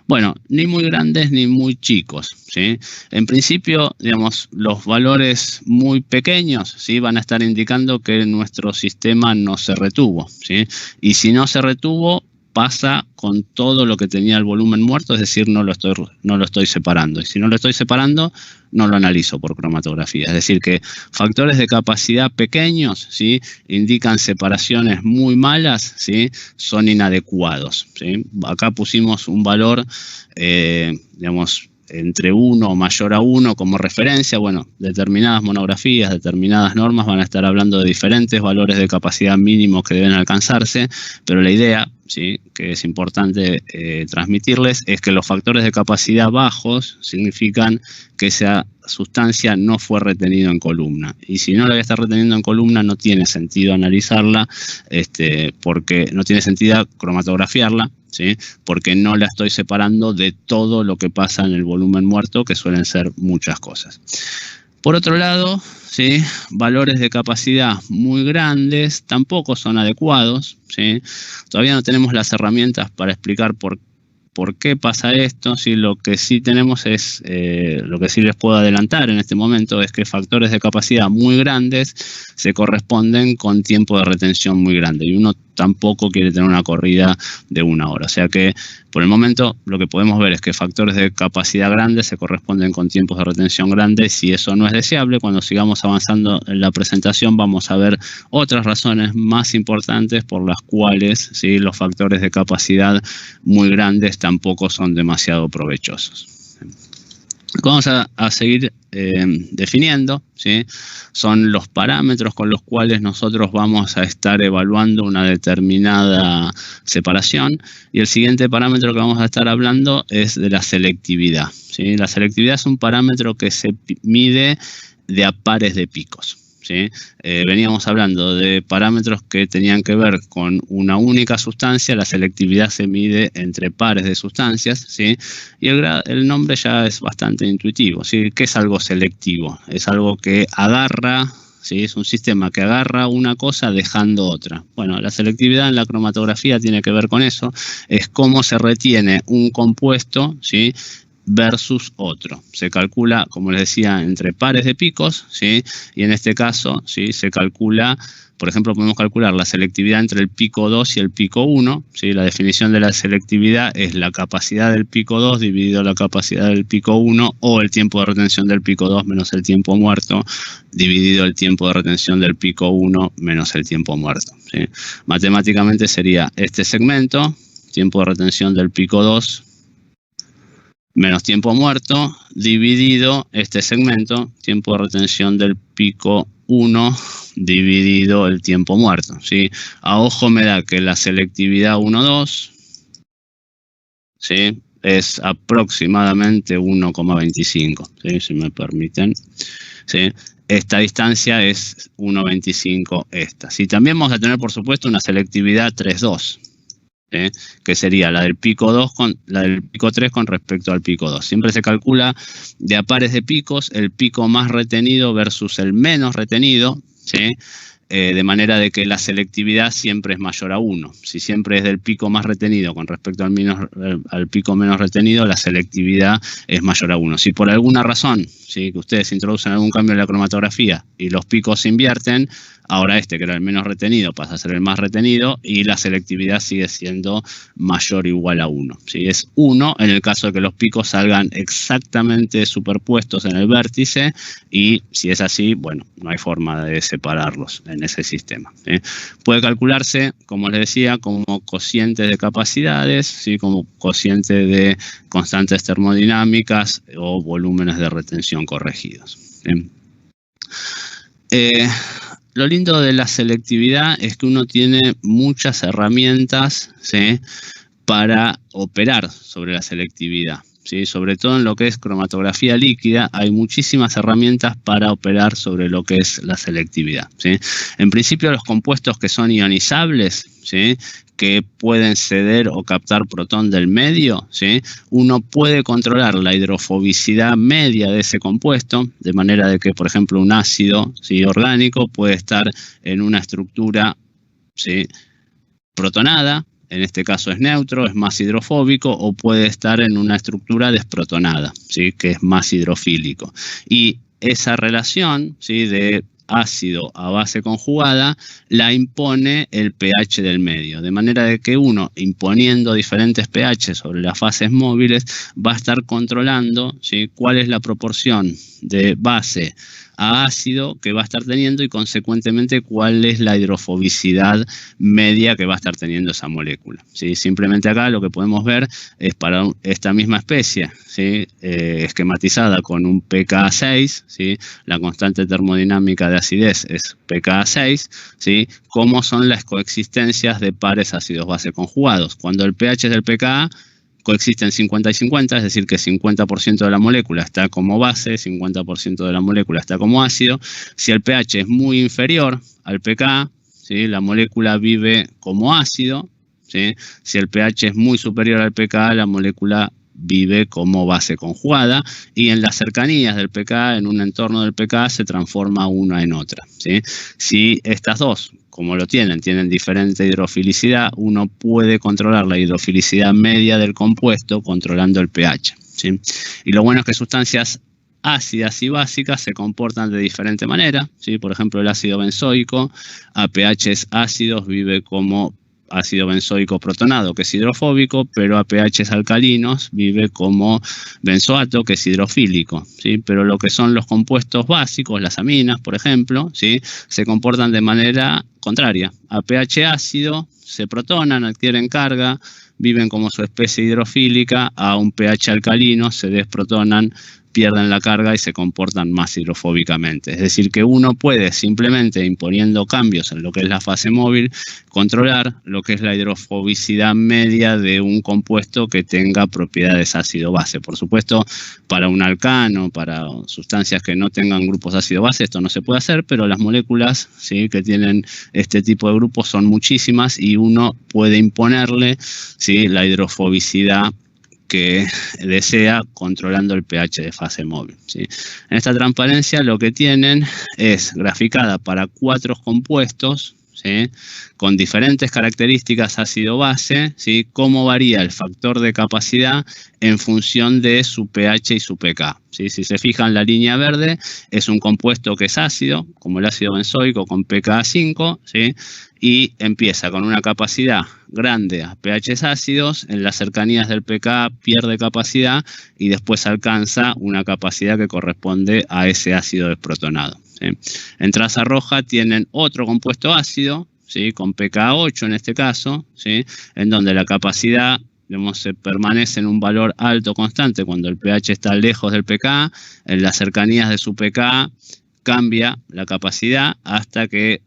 Bueno, ni muy grandes ni muy chicos, ¿sí? En principio, digamos, los valores muy pequeños, ¿sí?, van a estar indicando que nuestro sistema no se retuvo, ¿sí? Y si no se retuvo, pasa con todo lo que tenía el volumen muerto, es decir, no lo estoy separando. Y si no lo estoy separando, no lo analizo por cromatografía. Es decir, que factores de capacidad pequeños, ¿sí?, indican separaciones muy malas, ¿sí?, son inadecuados, ¿sí? Acá pusimos un valor, digamos, entre 1 o mayor a 1 como referencia. Bueno, determinadas monografías, determinadas normas van a estar hablando de diferentes valores de capacidad mínimos que deben alcanzarse, pero la idea, ¿sí?, que es importante transmitirles, es que los factores de capacidad bajos significan que esa sustancia no fue retenida en columna. Y si no la está reteniendo en columna, no tiene sentido analizarla, porque no tiene sentido cromatografiarla, ¿sí?, porque no la estoy separando de todo lo que pasa en el volumen muerto, que suelen ser muchas cosas. Por otro lado, ¿sí?, valores de capacidad muy grandes tampoco son adecuados, ¿sí? Todavía no tenemos las herramientas para explicar por qué pasa esto. ¿Sí? Lo que sí tenemos es, lo que sí les puedo adelantar en este momento es que factores de capacidad muy grandes se corresponden con tiempo de retención muy grande, y uno tampoco quiere tener una corrida de 1 hora. O sea que por el momento lo que podemos ver es que factores de capacidad grandes se corresponden con tiempos de retención grandes, y eso no es deseable. Cuando sigamos avanzando en la presentación vamos a ver otras razones más importantes por las cuales, ¿sí?, los factores de capacidad muy grandes tampoco son demasiado provechosos. Vamos a seguir definiendo, ¿sí?, son los parámetros con los cuales nosotros vamos a estar evaluando una determinada separación, y el siguiente parámetro que vamos a estar hablando es de la selectividad, ¿sí? La selectividad es un parámetro que se mide de a pares de picos, ¿sí? Veníamos hablando de parámetros que tenían que ver con una única sustancia. La selectividad se mide entre pares de sustancias, ¿sí? Y el nombre ya es bastante intuitivo, ¿sí? ¿Qué es algo selectivo? Es algo que agarra, ¿sí? Es un sistema que agarra una cosa dejando otra. Bueno, la selectividad en la cromatografía tiene que ver con eso, es cómo se retiene un compuesto, ¿sí?, versus otro. Se calcula, como les decía, entre pares de picos, ¿sí? Y en este caso, ¿sí?, se calcula, por ejemplo, podemos calcular la selectividad entre el pico 2 y el pico 1, ¿sí? La definición de la selectividad es la capacidad del pico 2 dividido la capacidad del pico 1, o el tiempo de retención del pico 2 menos el tiempo muerto dividido el tiempo de retención del pico 1 menos el tiempo muerto, ¿sí? Matemáticamente sería este segmento, tiempo de retención del pico 2 menos tiempo muerto, dividido este segmento, tiempo de retención del pico 1, dividido el tiempo muerto, ¿sí? A ojo me da que la selectividad 1,2, ¿sí?, es aproximadamente 1,25, ¿sí?, si me permiten, ¿sí? Esta distancia es 1,25 esta. ¿Sí? También vamos a tener, por supuesto, una selectividad 3,2. Que sería la del pico 2 con la del pico 3 con respecto al pico 2. Siempre se calcula de a pares de picos, el pico más retenido versus el menos retenido, ¿sí? De manera de que la selectividad siempre es mayor a 1. Si siempre es del pico más retenido con respecto al pico menos retenido, la selectividad es mayor a 1. Si por alguna razón, ¿sí?, que ustedes introducen algún cambio en la cromatografía y los picos se invierten, ahora este, que era el menos retenido, pasa a ser el más retenido, y la selectividad sigue siendo mayor o igual a 1. ¿Sí? Es 1 en el caso de que los picos salgan exactamente superpuestos en el vértice, y si es así, bueno, no hay forma de separarlos en ese sistema. ¿Sí? Puede calcularse, como les decía, como cociente de capacidades, ¿sí?, como cociente de constantes termodinámicas o volúmenes de retención corregidos. ¿Sí? Lo lindo de la selectividad es que uno tiene muchas herramientas, ¿sí?, para operar sobre la selectividad, ¿sí? Sobre todo en lo que es cromatografía líquida, hay muchísimas herramientas para operar sobre lo que es la selectividad, ¿sí? En principio, los compuestos que son ionizables, ¿sí?, que pueden ceder o captar protón del medio, ¿sí?, uno puede controlar la hidrofobicidad media de ese compuesto, de manera de que, por ejemplo, un ácido, ¿sí?, orgánico puede estar en una estructura, ¿sí?, protonada, en este caso es neutro, es más hidrofóbico, o puede estar en una estructura desprotonada, ¿sí?, que es más hidrofílico. Y esa relación, ¿sí?, de ácido a base conjugada, la impone el pH del medio. De manera de que uno, imponiendo diferentes pH sobre las fases móviles, va a estar controlando, ¿sí?, cuál es la proporción de base a ácido que va a estar teniendo y consecuentemente cuál es la hidrofobicidad media que va a estar teniendo esa molécula, ¿sí? Simplemente acá lo que podemos ver es para esta misma especie, ¿sí?, esquematizada con un pKa6, ¿sí?, la constante termodinámica de acidez es pKa6, ¿sí?, cómo son las coexistencias de pares ácidos-base conjugados. Cuando el pH es del pKa, coexisten 50 y 50, es decir que 50% de la molécula está como base, 50% de la molécula está como ácido. Si el pH es muy inferior al pKa, ¿sí?, la molécula vive como ácido, ¿sí? Si el pH es muy superior al pKa, la molécula vive como base conjugada, y en las cercanías del pKa, en un entorno del pKa, se transforma una en otra, ¿sí? Si estas dos, como lo tienen diferente hidrofilicidad, uno puede controlar la hidrofilicidad media del compuesto controlando el pH, ¿sí? Y lo bueno es que sustancias ácidas y básicas se comportan de diferente manera, ¿sí? Por ejemplo, el ácido benzoico a pHs ácidos vive como ácido benzoico protonado, que es hidrofóbico, pero a pHs alcalinos vive como benzoato, que es hidrofílico, ¿sí? Pero lo que son los compuestos básicos, las aminas, por ejemplo, ¿sí?, se comportan de manera contraria. A pH ácido se protonan, adquieren carga, viven como su especie hidrofílica. A un pH alcalino se desprotonan, pierden la carga y se comportan más hidrofóbicamente. Es decir, que uno puede simplemente, imponiendo cambios en lo que es la fase móvil, controlar lo que es la hidrofobicidad media de un compuesto que tenga propiedades ácido-base. Por supuesto, para un alcano, para sustancias que no tengan grupos ácido-base, esto no se puede hacer, pero las moléculas, ¿sí?, que tienen este tipo de grupos son muchísimas y uno puede imponerle, ¿sí?, la hidrofobicidad que desea controlando el pH de fase móvil, ¿sí? En esta transparencia lo que tienen es graficada para 4 compuestos, ¿sí?, con diferentes características ácido-base, ¿sí?, cómo varía el factor de capacidad en función de su pH y su pK, ¿sí? Si se fijan, la línea verde es un compuesto que es ácido, como el ácido benzoico con pKa 5, ¿sí?, y empieza con una capacidad grande a pHs ácidos, en las cercanías del pKa pierde capacidad y después alcanza una capacidad que corresponde a ese ácido desprotonado, ¿sí? En traza roja tienen otro compuesto ácido, ¿sí?, con pKa 8 en este caso, ¿sí?, en donde la capacidad, digamos, se permanece en un valor alto constante cuando el pH está lejos del pKa. En las cercanías de su pKa cambia la capacidad hasta que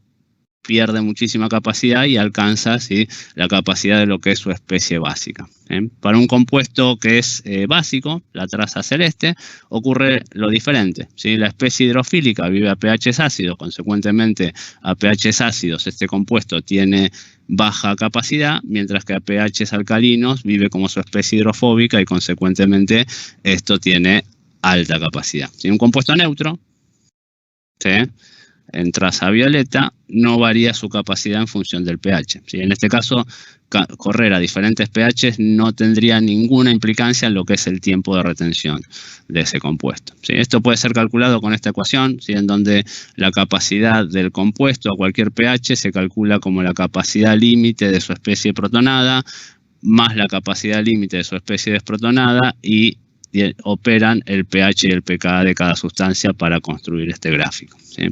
pierde muchísima capacidad y alcanza, ¿sí?, la capacidad de lo que es su especie básica, ¿eh? Para un compuesto que es básico, la traza celeste, ocurre lo diferente, ¿sí? La especie hidrofílica vive a pHs ácidos, consecuentemente a pHs ácidos este compuesto tiene baja capacidad, mientras que a pHs alcalinos vive como su especie hidrofóbica y consecuentemente esto tiene alta capacidad. ¿Sí? Un compuesto neutro, ¿sí?, en traza violeta, no varía su capacidad en función del pH, ¿sí? En este caso, correr a diferentes pHs no tendría ninguna implicancia en lo que es el tiempo de retención de ese compuesto, ¿sí? Esto puede ser calculado con esta ecuación, ¿sí?, en donde la capacidad del compuesto a cualquier pH se calcula como la capacidad límite de su especie protonada más la capacidad límite de su especie desprotonada y operan el pH y el pKa de cada sustancia para construir este gráfico, ¿sí?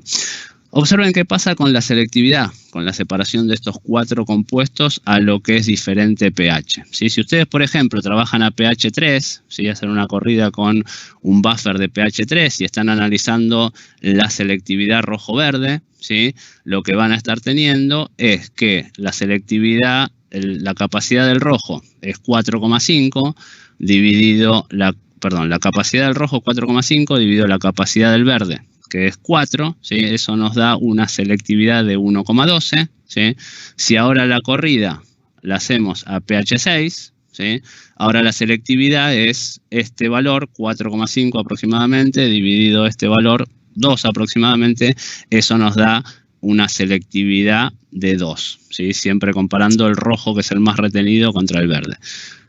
Observen qué pasa con la selectividad, con la separación de estos 4 compuestos a lo que es diferente pH, ¿sí? Si ustedes, por ejemplo, trabajan a pH 3, ¿sí?, hacen una corrida con un buffer de pH 3 y están analizando la selectividad rojo-verde, ¿sí?, lo que van a estar teniendo es que la selectividad, la capacidad del rojo es 4,5 dividido la capacidad del rojo 4,5 dividido la capacidad del verde, que es 4, ¿sí? Eso nos da una selectividad de 1,12, ¿sí? Si ahora la corrida la hacemos a pH 6, ¿sí?, ahora la selectividad es este valor, 4,5 aproximadamente, dividido este valor, 2 aproximadamente, eso nos da una selectividad de 2, ¿sí?, siempre comparando el rojo, que es el más retenido, contra el verde.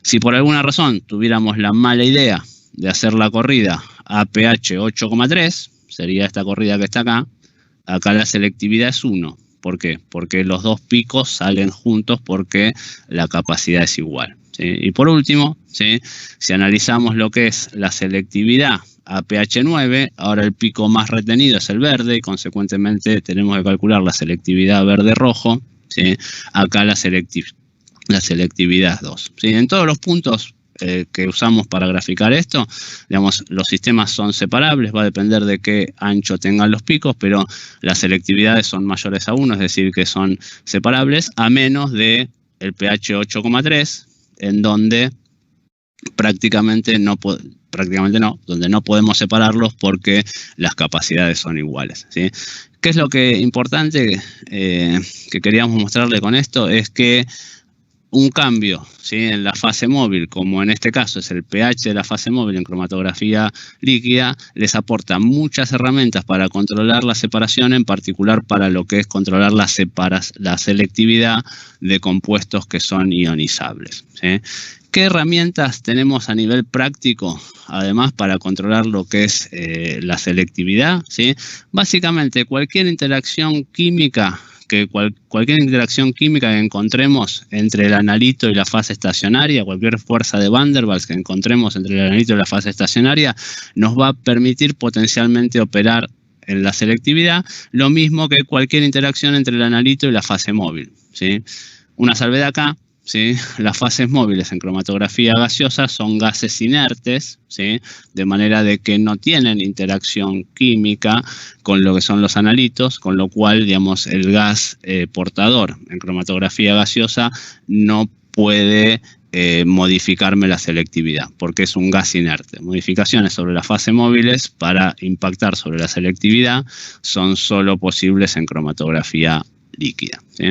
Si por alguna razón tuviéramos la mala idea de hacer la corrida a pH 8,3, sería esta corrida que está acá, acá la selectividad es 1. ¿Por qué? Porque los dos picos salen juntos porque la capacidad es igual, ¿sí? Y por último, ¿sí? Si analizamos lo que es la selectividad a pH 9, ahora el pico más retenido es el verde y consecuentemente tenemos que calcular la selectividad verde-rojo, ¿sí? Acá la selectividad es 2, ¿sí? En todos los puntos que usamos para graficar esto, digamos, los sistemas son separables, va a depender de qué ancho tengan los picos, pero las selectividades son mayores a 1, es decir, que son separables, a menos de el pH 8,3, en donde prácticamente no, donde no podemos separarlos porque las capacidades son iguales, ¿sí? ¿Qué es lo que importante que queríamos mostrarle con esto? Es que un cambio, ¿sí? En la fase móvil, como en este caso es el pH de la fase móvil en cromatografía líquida, les aporta muchas herramientas para controlar la separación, en particular para lo que es controlar la selectividad de compuestos que son ionizables, ¿sí? ¿Qué herramientas tenemos a nivel práctico, además, para controlar lo que es la selectividad, ¿sí? Básicamente, cualquier interacción química que encontremos entre el analito y la fase estacionaria, cualquier fuerza de Van der Waals que encontremos entre el analito y la fase estacionaria, nos va a permitir potencialmente operar en la selectividad, lo mismo que cualquier interacción entre el analito y la fase móvil, ¿sí? Una salvedad acá, ¿sí? Las fases móviles en cromatografía gaseosa son gases inertes, ¿sí? De manera de que no tienen interacción química con lo que son los analitos, con lo cual, digamos, el gas portador en cromatografía gaseosa no puede modificarme la selectividad, porque es un gas inerte. Modificaciones sobre las fases móviles para impactar sobre la selectividad son solo posibles en cromatografía líquida, ¿sí?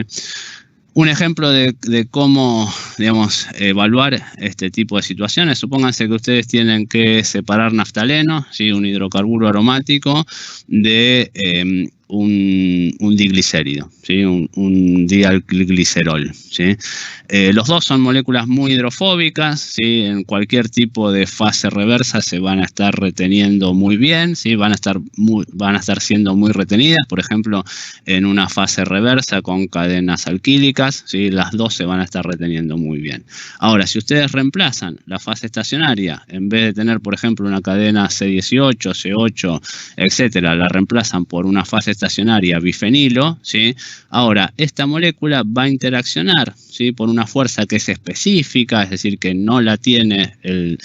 Un ejemplo de cómo, digamos, evaluar este tipo de situaciones, supónganse que ustedes tienen que separar naftaleno, ¿sí? Un hidrocarburo aromático, de un diglicérido, ¿sí? Un dialglicerol, ¿sí? Los dos son moléculas muy hidrofóbicas, ¿sí? En cualquier tipo de fase reversa se van a estar reteniendo muy bien, ¿sí? Van a estar siendo muy retenidas, por ejemplo, en una fase reversa con cadenas alquílicas, ¿sí? Las dos se van a estar reteniendo muy bien. Ahora, si ustedes reemplazan la fase estacionaria, en vez de tener, por ejemplo, una cadena C18, C8, etcétera, la reemplazan por una fase estacionaria bifenilo, ¿sí? Ahora, esta molécula va a interaccionar, ¿sí? Por una fuerza que es específica, es decir, que no la tiene el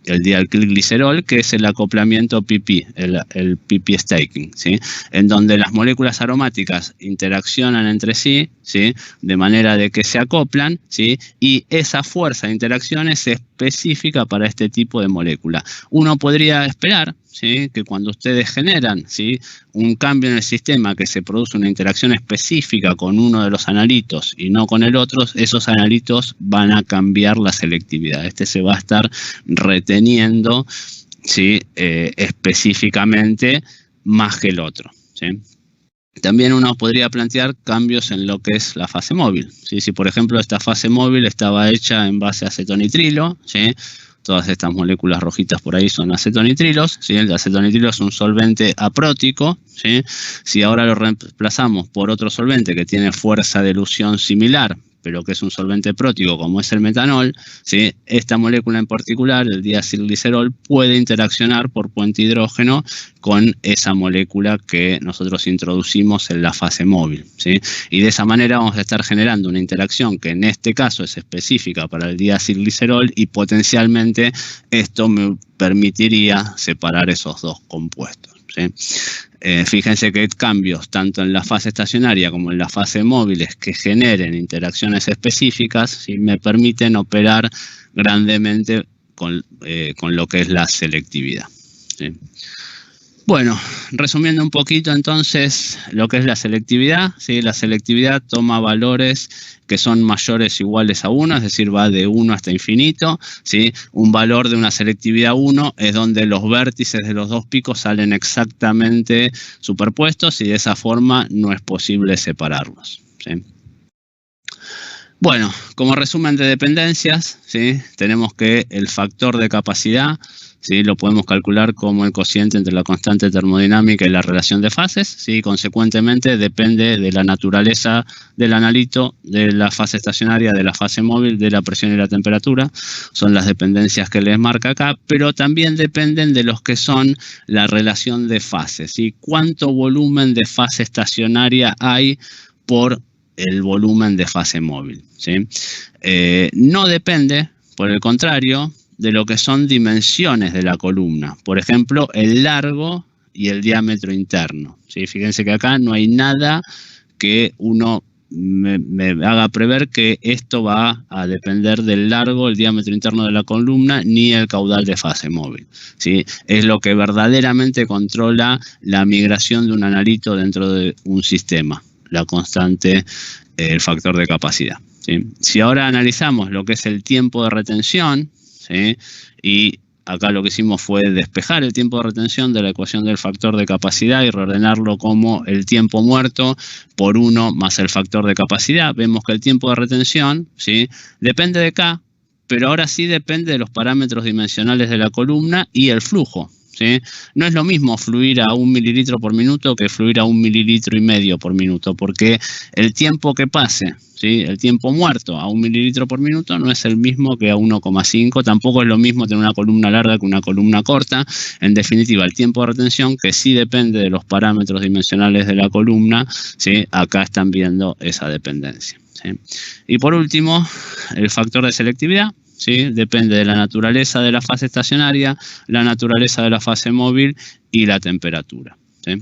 dialglicerol, que es el acoplamiento PP, el PP staking, ¿sí? En donde las moléculas aromáticas interaccionan entre sí, ¿sí? De manera de que se acoplan, ¿sí? Y esa fuerza de interacción es específica para este tipo de molécula. Uno podría esperar, ¿sí? Que cuando ustedes generan, ¿sí? Un cambio en el sistema, que se produce una interacción específica con uno de los analitos y no con el otro, esos analitos van a cambiar la selectividad. Este se va a estar reteniendo, ¿sí? Específicamente más que el otro, ¿sí? También uno podría plantear cambios en lo que es la fase móvil, ¿sí? Si por ejemplo esta fase móvil estaba hecha en base a acetonitrilo, ¿sí? Todas estas moléculas rojitas por ahí son acetonitrilos, ¿sí? El acetonitrilo es un solvente aprótico, ¿sí? Si ahora lo reemplazamos por otro solvente que tiene fuerza de elusión similar, pero que es un solvente prótico como es el metanol, ¿sí? Esta molécula en particular, el diacilglicerol, puede interaccionar por puente hidrógeno con esa molécula que nosotros introducimos en la fase móvil, ¿sí? Y de esa manera vamos a estar generando una interacción que en este caso es específica para el diacilglicerol y potencialmente esto me permitiría separar esos dos compuestos, ¿sí? Fíjense que cambios tanto en la fase estacionaria como en la fase móviles que generen interacciones específicas, ¿sí? Me permiten operar grandemente con lo que es la selectividad, ¿sí? Bueno, resumiendo un poquito entonces lo que es la selectividad, ¿sí? La selectividad toma valores que son mayores o iguales a 1, es decir, va de 1 hasta infinito, ¿sí? Un valor de una selectividad 1 es donde los vértices de los dos picos salen exactamente superpuestos y de esa forma no es posible separarlos, ¿sí? Bueno, como resumen de dependencias, ¿sí? Tenemos que el factor de capacidad, ¿sí? Lo podemos calcular como el cociente entre la constante termodinámica y la relación de fases, ¿sí? Consecuentemente depende de la naturaleza del analito, de la fase estacionaria, de la fase móvil, de la presión y la temperatura. Son las dependencias que les marca acá, pero también dependen de los que son la relación de fases, ¿sí? ¿Cuánto volumen de fase estacionaria hay por el volumen de fase móvil, ¿sí? No depende, por el contrario, de lo que son dimensiones de la columna. Por ejemplo, el largo y el diámetro interno, ¿sí? Fíjense que acá no hay nada que uno me haga prever que esto va a depender del largo, el diámetro interno de la columna, ni el caudal de fase móvil, ¿sí? Es lo que verdaderamente controla la migración de un analito dentro de un sistema, la constante, el factor de capacidad, ¿sí? Si ahora analizamos lo que es el tiempo de retención, ¿sí? Y acá lo que hicimos fue despejar el tiempo de retención de la ecuación del factor de capacidad y reordenarlo como el tiempo muerto por 1 más el factor de capacidad. Vemos que el tiempo de retención, ¿sí? Depende de K, pero ahora sí depende de los parámetros dimensionales de la columna y el flujo, ¿sí? No es lo mismo fluir a 1 mililitro por minuto que fluir a 1,5 mililitros por minuto, porque el tiempo que pase, ¿sí? El tiempo muerto a 1 mililitro por minuto no es el mismo que a 1,5, tampoco es lo mismo tener una columna larga que una columna corta. En definitiva, el tiempo de retención, que sí depende de los parámetros dimensionales de la columna, ¿sí? Acá están viendo esa dependencia, ¿sí? Y por último, el factor de selectividad, ¿sí? Depende de la naturaleza de la fase estacionaria, la naturaleza de la fase móvil y la temperatura, ¿sí?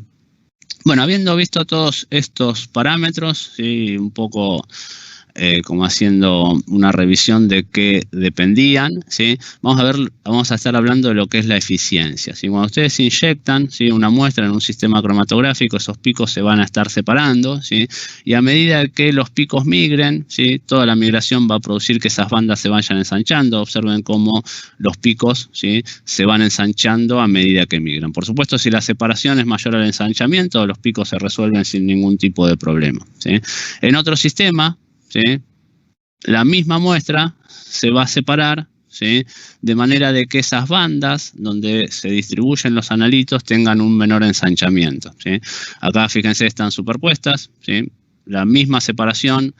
Bueno, habiendo visto todos estos parámetros, ¿sí? Un poco como haciendo una revisión de qué dependían, ¿sí? Vamos a estar hablando de lo que es la eficiencia, ¿sí? Cuando ustedes inyectan, ¿sí? Una muestra en un sistema cromatográfico, esos picos se van a estar separando, ¿sí? Y a medida que los picos migren, ¿sí? Toda la migración va a producir que esas bandas se vayan ensanchando. Observen cómo los picos, ¿sí? Se van ensanchando a medida que migran. Por supuesto, si la separación es mayor al ensanchamiento, los picos se resuelven sin ningún tipo de problema, ¿sí? En otro sistema, ¿sí? La misma muestra se va a separar, ¿sí? De manera de que esas bandas donde se distribuyen los analitos tengan un menor ensanchamiento, ¿sí? Acá fíjense, están superpuestas, ¿sí? La misma separación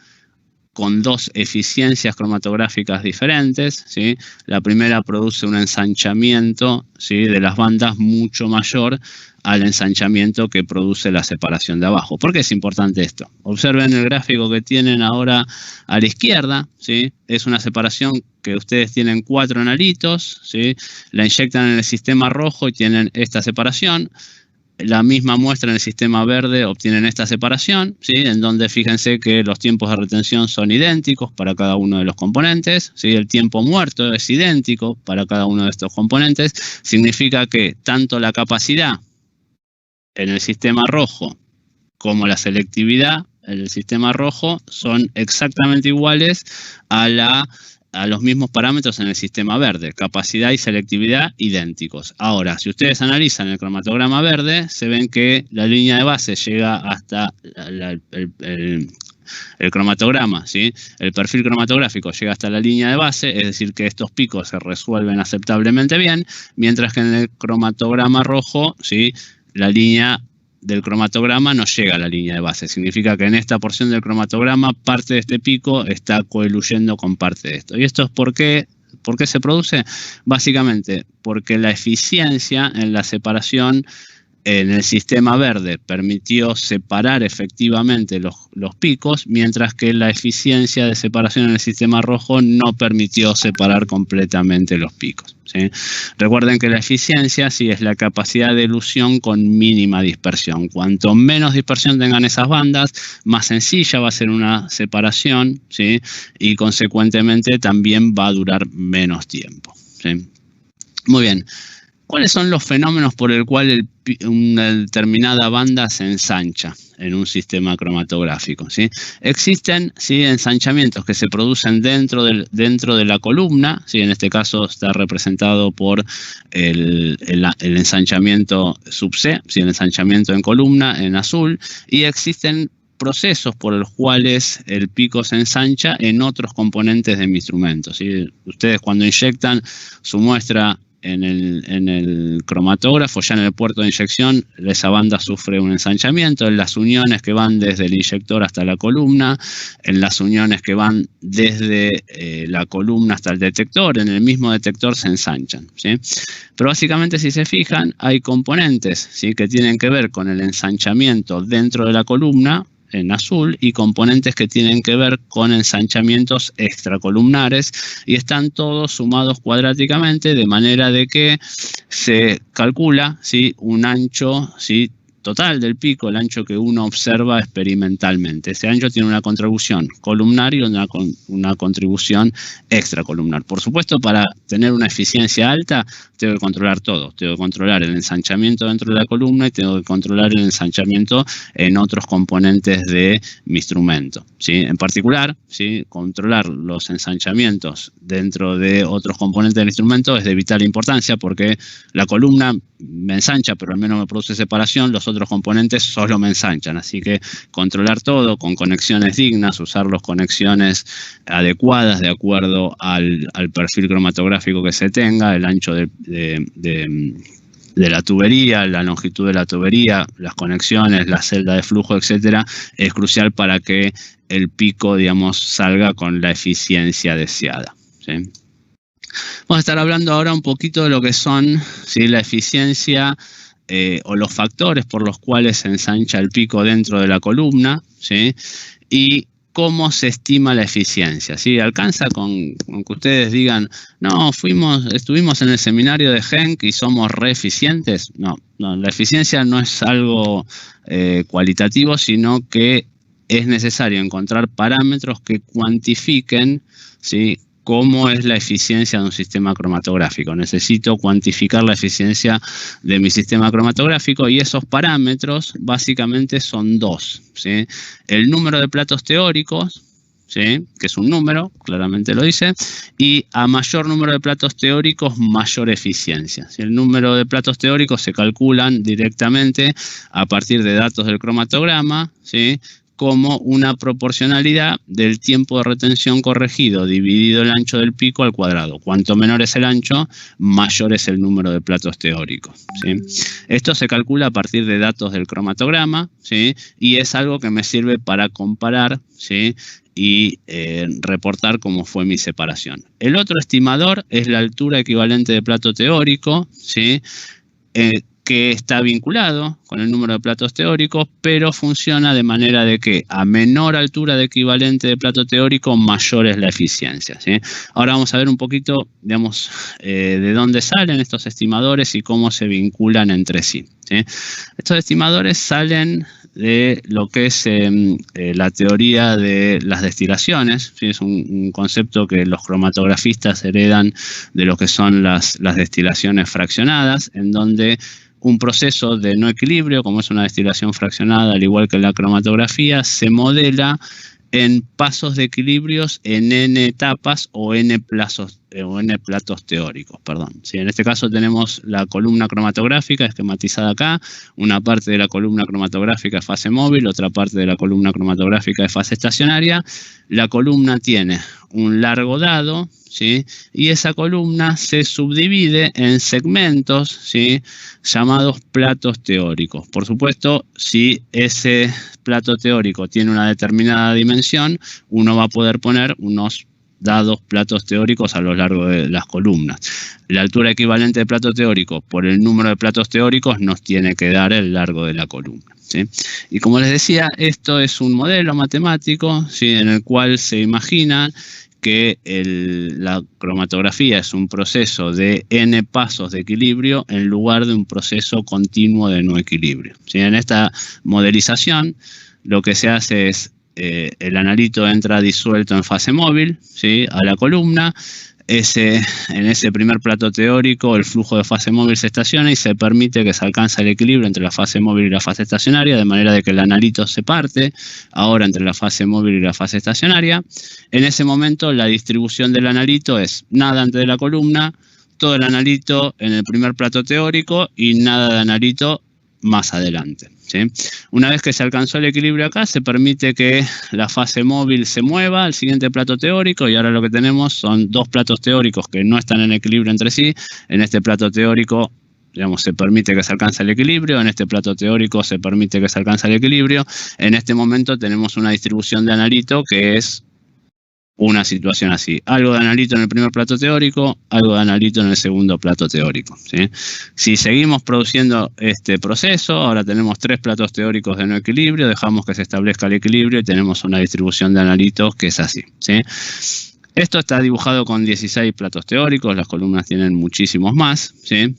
con dos eficiencias cromatográficas diferentes, ¿sí? La primera produce un ensanchamiento, ¿sí? De las bandas mucho mayor al ensanchamiento que produce la separación de abajo. ¿Por qué es importante esto? Observen el gráfico que tienen ahora a la izquierda, ¿sí? Es una separación que ustedes tienen 4 analitos, ¿sí? La inyectan en el sistema rojo y tienen esta separación. La misma muestra en el sistema verde obtienen esta separación, ¿sí? En donde fíjense que los tiempos de retención son idénticos para cada uno de los componentes, ¿sí? El tiempo muerto es idéntico para cada uno de estos componentes. Significa que tanto la capacidad en el sistema rojo como la selectividad en el sistema rojo son exactamente iguales a los mismos parámetros en el sistema verde, capacidad y selectividad idénticos. Ahora, si ustedes analizan el cromatograma verde, se ven que la línea de base llega hasta el cromatograma, ¿sí? El perfil cromatográfico llega hasta la línea de base, es decir, que estos picos se resuelven aceptablemente bien, mientras que en el cromatograma rojo, ¿sí? La línea del cromatograma no llega a la línea de base. Significa que en esta porción del cromatograma parte de este pico está coeluyendo con parte de esto. ¿Y esto es por qué se produce? Básicamente porque la eficiencia en la separación en el sistema verde permitió separar efectivamente los picos, mientras que la eficiencia de separación en el sistema rojo no permitió separar completamente los picos, ¿sí? Recuerden que la eficiencia sí es la capacidad de elusión con mínima dispersión. Cuanto menos dispersión tengan esas bandas, más sencilla va a ser una separación, ¿sí? Y consecuentemente también va a durar menos tiempo, ¿sí? Muy bien. ¿Cuáles son los fenómenos por el cual una determinada banda se ensancha en un sistema cromatográfico, ¿sí? Existen, ¿sí? Ensanchamientos que se producen dentro de la columna, ¿sí? En este caso está representado por el ensanchamiento sub C, ¿sí? El ensanchamiento en columna en azul, y existen procesos por los cuales el pico se ensancha en otros componentes de mi instrumento, ¿sí? Ustedes cuando inyectan su muestra en el cromatógrafo, ya en el puerto de inyección, esa banda sufre un ensanchamiento en las uniones que van desde el inyector hasta la columna, en las uniones que van desde la columna hasta el detector, en el mismo detector se ensanchan, ¿sí? Pero básicamente, si se fijan, hay componentes, ¿sí?, que tienen que ver con el ensanchamiento dentro de la columna, en azul, y componentes que tienen que ver con ensanchamientos extracolumnares, y están todos sumados cuadráticamente, de manera de que se calcula, ¿sí?, un ancho, ¿sí?, total del pico, el ancho que uno observa experimentalmente. Ese ancho tiene una contribución columnar y una contribución extracolumnar. Por supuesto, para tener una eficiencia alta, tengo que controlar todo. Tengo que controlar el ensanchamiento dentro de la columna y tengo que controlar el ensanchamiento en otros componentes de mi instrumento, ¿sí? En particular, ¿sí?, controlar los ensanchamientos dentro de otros componentes del instrumento es de vital importancia, porque la columna me ensancha, pero al menos me produce separación, los otros componentes solo me ensanchan. Así que controlar todo con conexiones dignas, usar las conexiones adecuadas de acuerdo al perfil cromatográfico que se tenga, el ancho de la tubería, la longitud de la tubería, las conexiones, la celda de flujo, etcétera, es crucial para que el pico, digamos, salga con la eficiencia deseada, ¿sí? Vamos a estar hablando ahora un poquito de lo que son, ¿sí?, la eficiencia o los factores por los cuales se ensancha el pico dentro de la columna, ¿sí?, y cómo se estima la eficiencia, ¿sí? Alcanza con que ustedes digan, no, estuvimos en el seminario de Henk y somos re eficientes. No, la eficiencia no es algo cualitativo, sino que es necesario encontrar parámetros que cuantifiquen, ¿sí?, cómo es la eficiencia de un sistema cromatográfico. Necesito cuantificar la eficiencia de mi sistema cromatográfico, y esos parámetros básicamente son dos, ¿sí? El número de platos teóricos, ¿sí?, que es un número, claramente lo dice, y a mayor número de platos teóricos, mayor eficiencia. Si el número de platos teóricos se calculan directamente a partir de datos del cromatograma, ¿sí?, como una proporcionalidad del tiempo de retención corregido dividido el ancho del pico al cuadrado. Cuanto menor es el ancho, mayor es el número de platos teóricos, ¿sí? Esto se calcula a partir de datos del cromatograma, ¿sí?, y es algo que me sirve para comparar, ¿sí?, y reportar cómo fue mi separación. El otro estimador es la altura equivalente de plato teórico, ¿sí?, que está vinculado con el número de platos teóricos, pero funciona de manera de que a menor altura de equivalente de plato teórico, mayor es la eficiencia, ¿sí? Ahora vamos a ver un poquito, digamos, de dónde salen estos estimadores y cómo se vinculan entre sí, ¿sí? Estos estimadores salen de lo que es la teoría de las destilaciones, ¿sí? Es un concepto que los cromatografistas heredan de lo que son las destilaciones fraccionadas, en donde un proceso de no equilibrio, como es una destilación fraccionada, al igual que la cromatografía, se modela en pasos de equilibrios en n etapas o n platos teóricos, perdón. Sí, en este caso tenemos la columna cromatográfica esquematizada acá, una parte de la columna cromatográfica es fase móvil, otra parte de la columna cromatográfica es fase estacionaria. La columna tiene un largo dado, ¿sí?, y esa columna se subdivide en segmentos, ¿sí?, llamados platos teóricos. Por supuesto, si ese plato teórico tiene una determinada dimensión, uno va a poder poner unos dados platos teóricos a lo largo de las columnas. La altura equivalente de plato teórico por el número de platos teóricos nos tiene que dar el largo de la columna, ¿sí? Y como les decía, esto es un modelo matemático, ¿sí?, en el cual se imagina que la cromatografía es un proceso de n pasos de equilibrio en lugar de un proceso continuo de no equilibrio, ¿sí? En esta modelización lo que se hace es el analito entra disuelto en fase móvil, ¿sí?, a la columna. En ese primer plato teórico el flujo de fase móvil se estaciona y se permite que se alcance el equilibrio entre la fase móvil y la fase estacionaria, de manera de que el analito se parte ahora entre la fase móvil y la fase estacionaria. En ese momento la distribución del analito es nada antes de la columna, todo el analito en el primer plato teórico y nada de analito más adelante, ¿sí? Una vez que se alcanzó el equilibrio acá, se permite que la fase móvil se mueva al siguiente plato teórico, y ahora lo que tenemos son dos platos teóricos que no están en equilibrio entre sí. En este plato teórico, digamos, se permite que se alcance el equilibrio, en este plato teórico se permite que se alcance el equilibrio. En este momento tenemos una distribución de analito que es una situación así: algo de analito en el primer plato teórico, algo de analito en el segundo plato teórico, ¿sí? Si seguimos produciendo este proceso, ahora tenemos tres platos teóricos de no equilibrio, dejamos que se establezca el equilibrio y tenemos una distribución de analitos que es así, ¿sí? Esto está dibujado con 16 platos teóricos, las columnas tienen muchísimos más, ¿sí?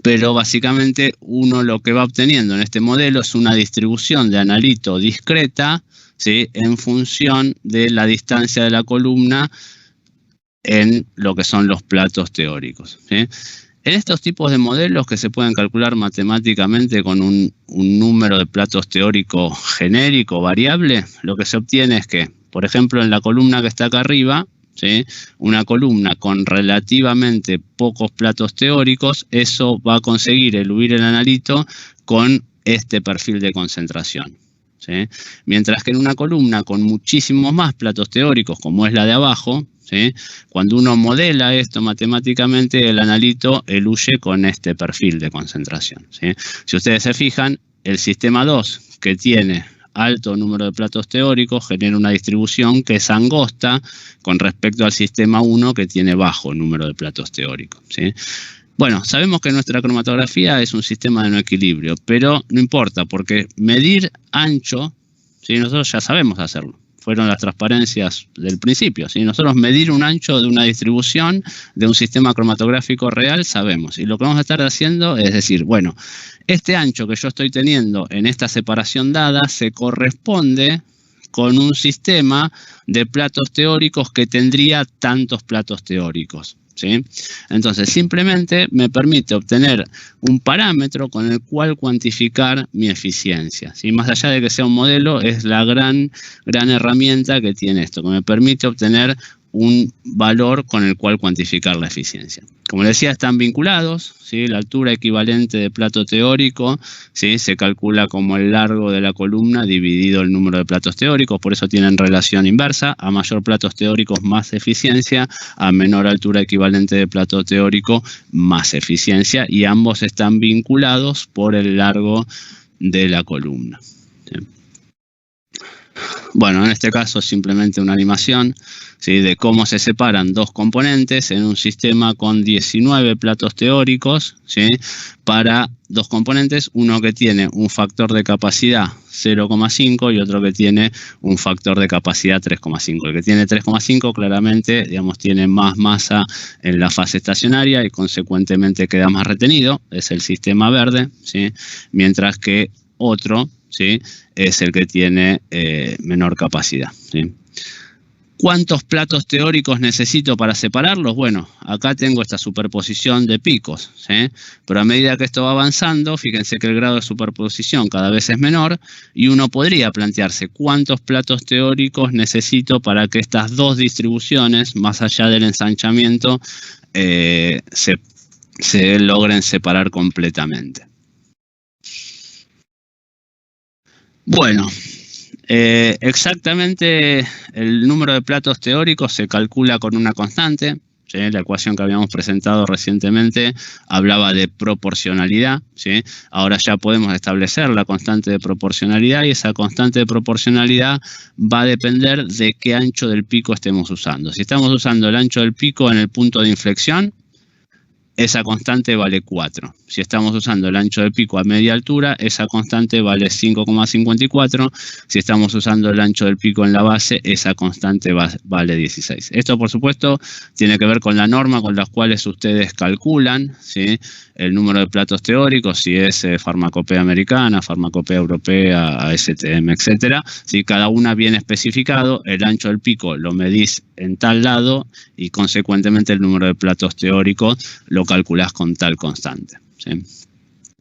Pero básicamente uno lo que va obteniendo en este modelo es una distribución de analito discreta, ¿sí? En función de la distancia de la columna en lo que son los platos teóricos, ¿sí? En estos tipos de modelos que se pueden calcular matemáticamente con un número de platos teóricos genérico variable, lo que se obtiene es que, por ejemplo, en la columna que está acá arriba, ¿sí? Una columna con relativamente pocos platos teóricos, eso va a conseguir eludir el analito con este perfil de concentración, ¿sí? Mientras que en una columna con muchísimos más platos teóricos, como es la de abajo, ¿sí? Cuando uno modela esto matemáticamente, el analito eluye con este perfil de concentración, ¿sí? Si ustedes se fijan, el sistema 2, que tiene alto número de platos teóricos, genera una distribución que es angosta con respecto al sistema 1, que tiene bajo número de platos teóricos, ¿sí? Bueno, sabemos que nuestra cromatografía es un sistema de no equilibrio, pero no importa, porque medir ancho, ¿sí? Nosotros ya sabemos hacerlo. Fueron las transparencias del principio, ¿sí? Nosotros medir un ancho de una distribución de un sistema cromatográfico real sabemos. Y lo que vamos a estar haciendo es decir, bueno, este ancho que yo estoy teniendo en esta separación dada se corresponde con un sistema de platos teóricos que tendría tantos platos teóricos, ¿sí? Entonces, simplemente me permite obtener un parámetro con el cual cuantificar mi eficiencia, ¿sí? Más allá de que sea un modelo, es la gran herramienta que tiene esto, que me permite obtener un valor con el cual cuantificar la eficiencia. Como les decía, están vinculados, ¿sí? La altura equivalente de plato teórico, ¿sí? Se calcula como el largo de la columna dividido el número de platos teóricos, por eso tienen relación inversa: a mayor platos teóricos más eficiencia, a menor altura equivalente de plato teórico más eficiencia, y ambos están vinculados por el largo de la columna, ¿sí? Bueno, en este caso simplemente una animación, ¿sí? De cómo se separan dos componentes en un sistema con 19 platos teóricos, ¿sí? Para dos componentes, uno que tiene un factor de capacidad 0,5 y otro que tiene un factor de capacidad 3,5. El que tiene 3,5 claramente, digamos, tiene más masa en la fase estacionaria y consecuentemente queda más retenido, es el sistema verde, ¿sí? Mientras que otro, ¿sí? Es el que tiene menor capacidad, ¿sí? ¿Cuántos platos teóricos necesito para separarlos? Bueno, acá tengo esta superposición de picos, ¿sí? Pero a medida que esto va avanzando, fíjense que el grado de superposición cada vez es menor, y uno podría plantearse cuántos platos teóricos necesito para que estas dos distribuciones, más allá del ensanchamiento, se logren separar completamente. Bueno, exactamente el número de platos teóricos se calcula con una constante, ¿sí? La ecuación que habíamos presentado recientemente hablaba de proporcionalidad, ¿sí? Ahora ya podemos establecer la constante de proporcionalidad, y esa constante de proporcionalidad va a depender de qué ancho del pico estemos usando. Si estamos usando el ancho del pico en el punto de inflexión, esa constante vale 4. Si estamos usando el ancho de pico a media altura, esa constante vale 5,54. Si estamos usando el ancho del pico en la base, esa constante vale 16. Esto, por supuesto, tiene que ver con la norma con las cuales ustedes calculan, ¿sí? El número de platos teóricos, si es farmacopea americana, farmacopea europea, ASTM, etcétera. ¿Sí? Cada una viene especificado, el ancho del pico lo medís en tal lado y consecuentemente el número de platos teóricos lo calculás con tal constante, ¿sí?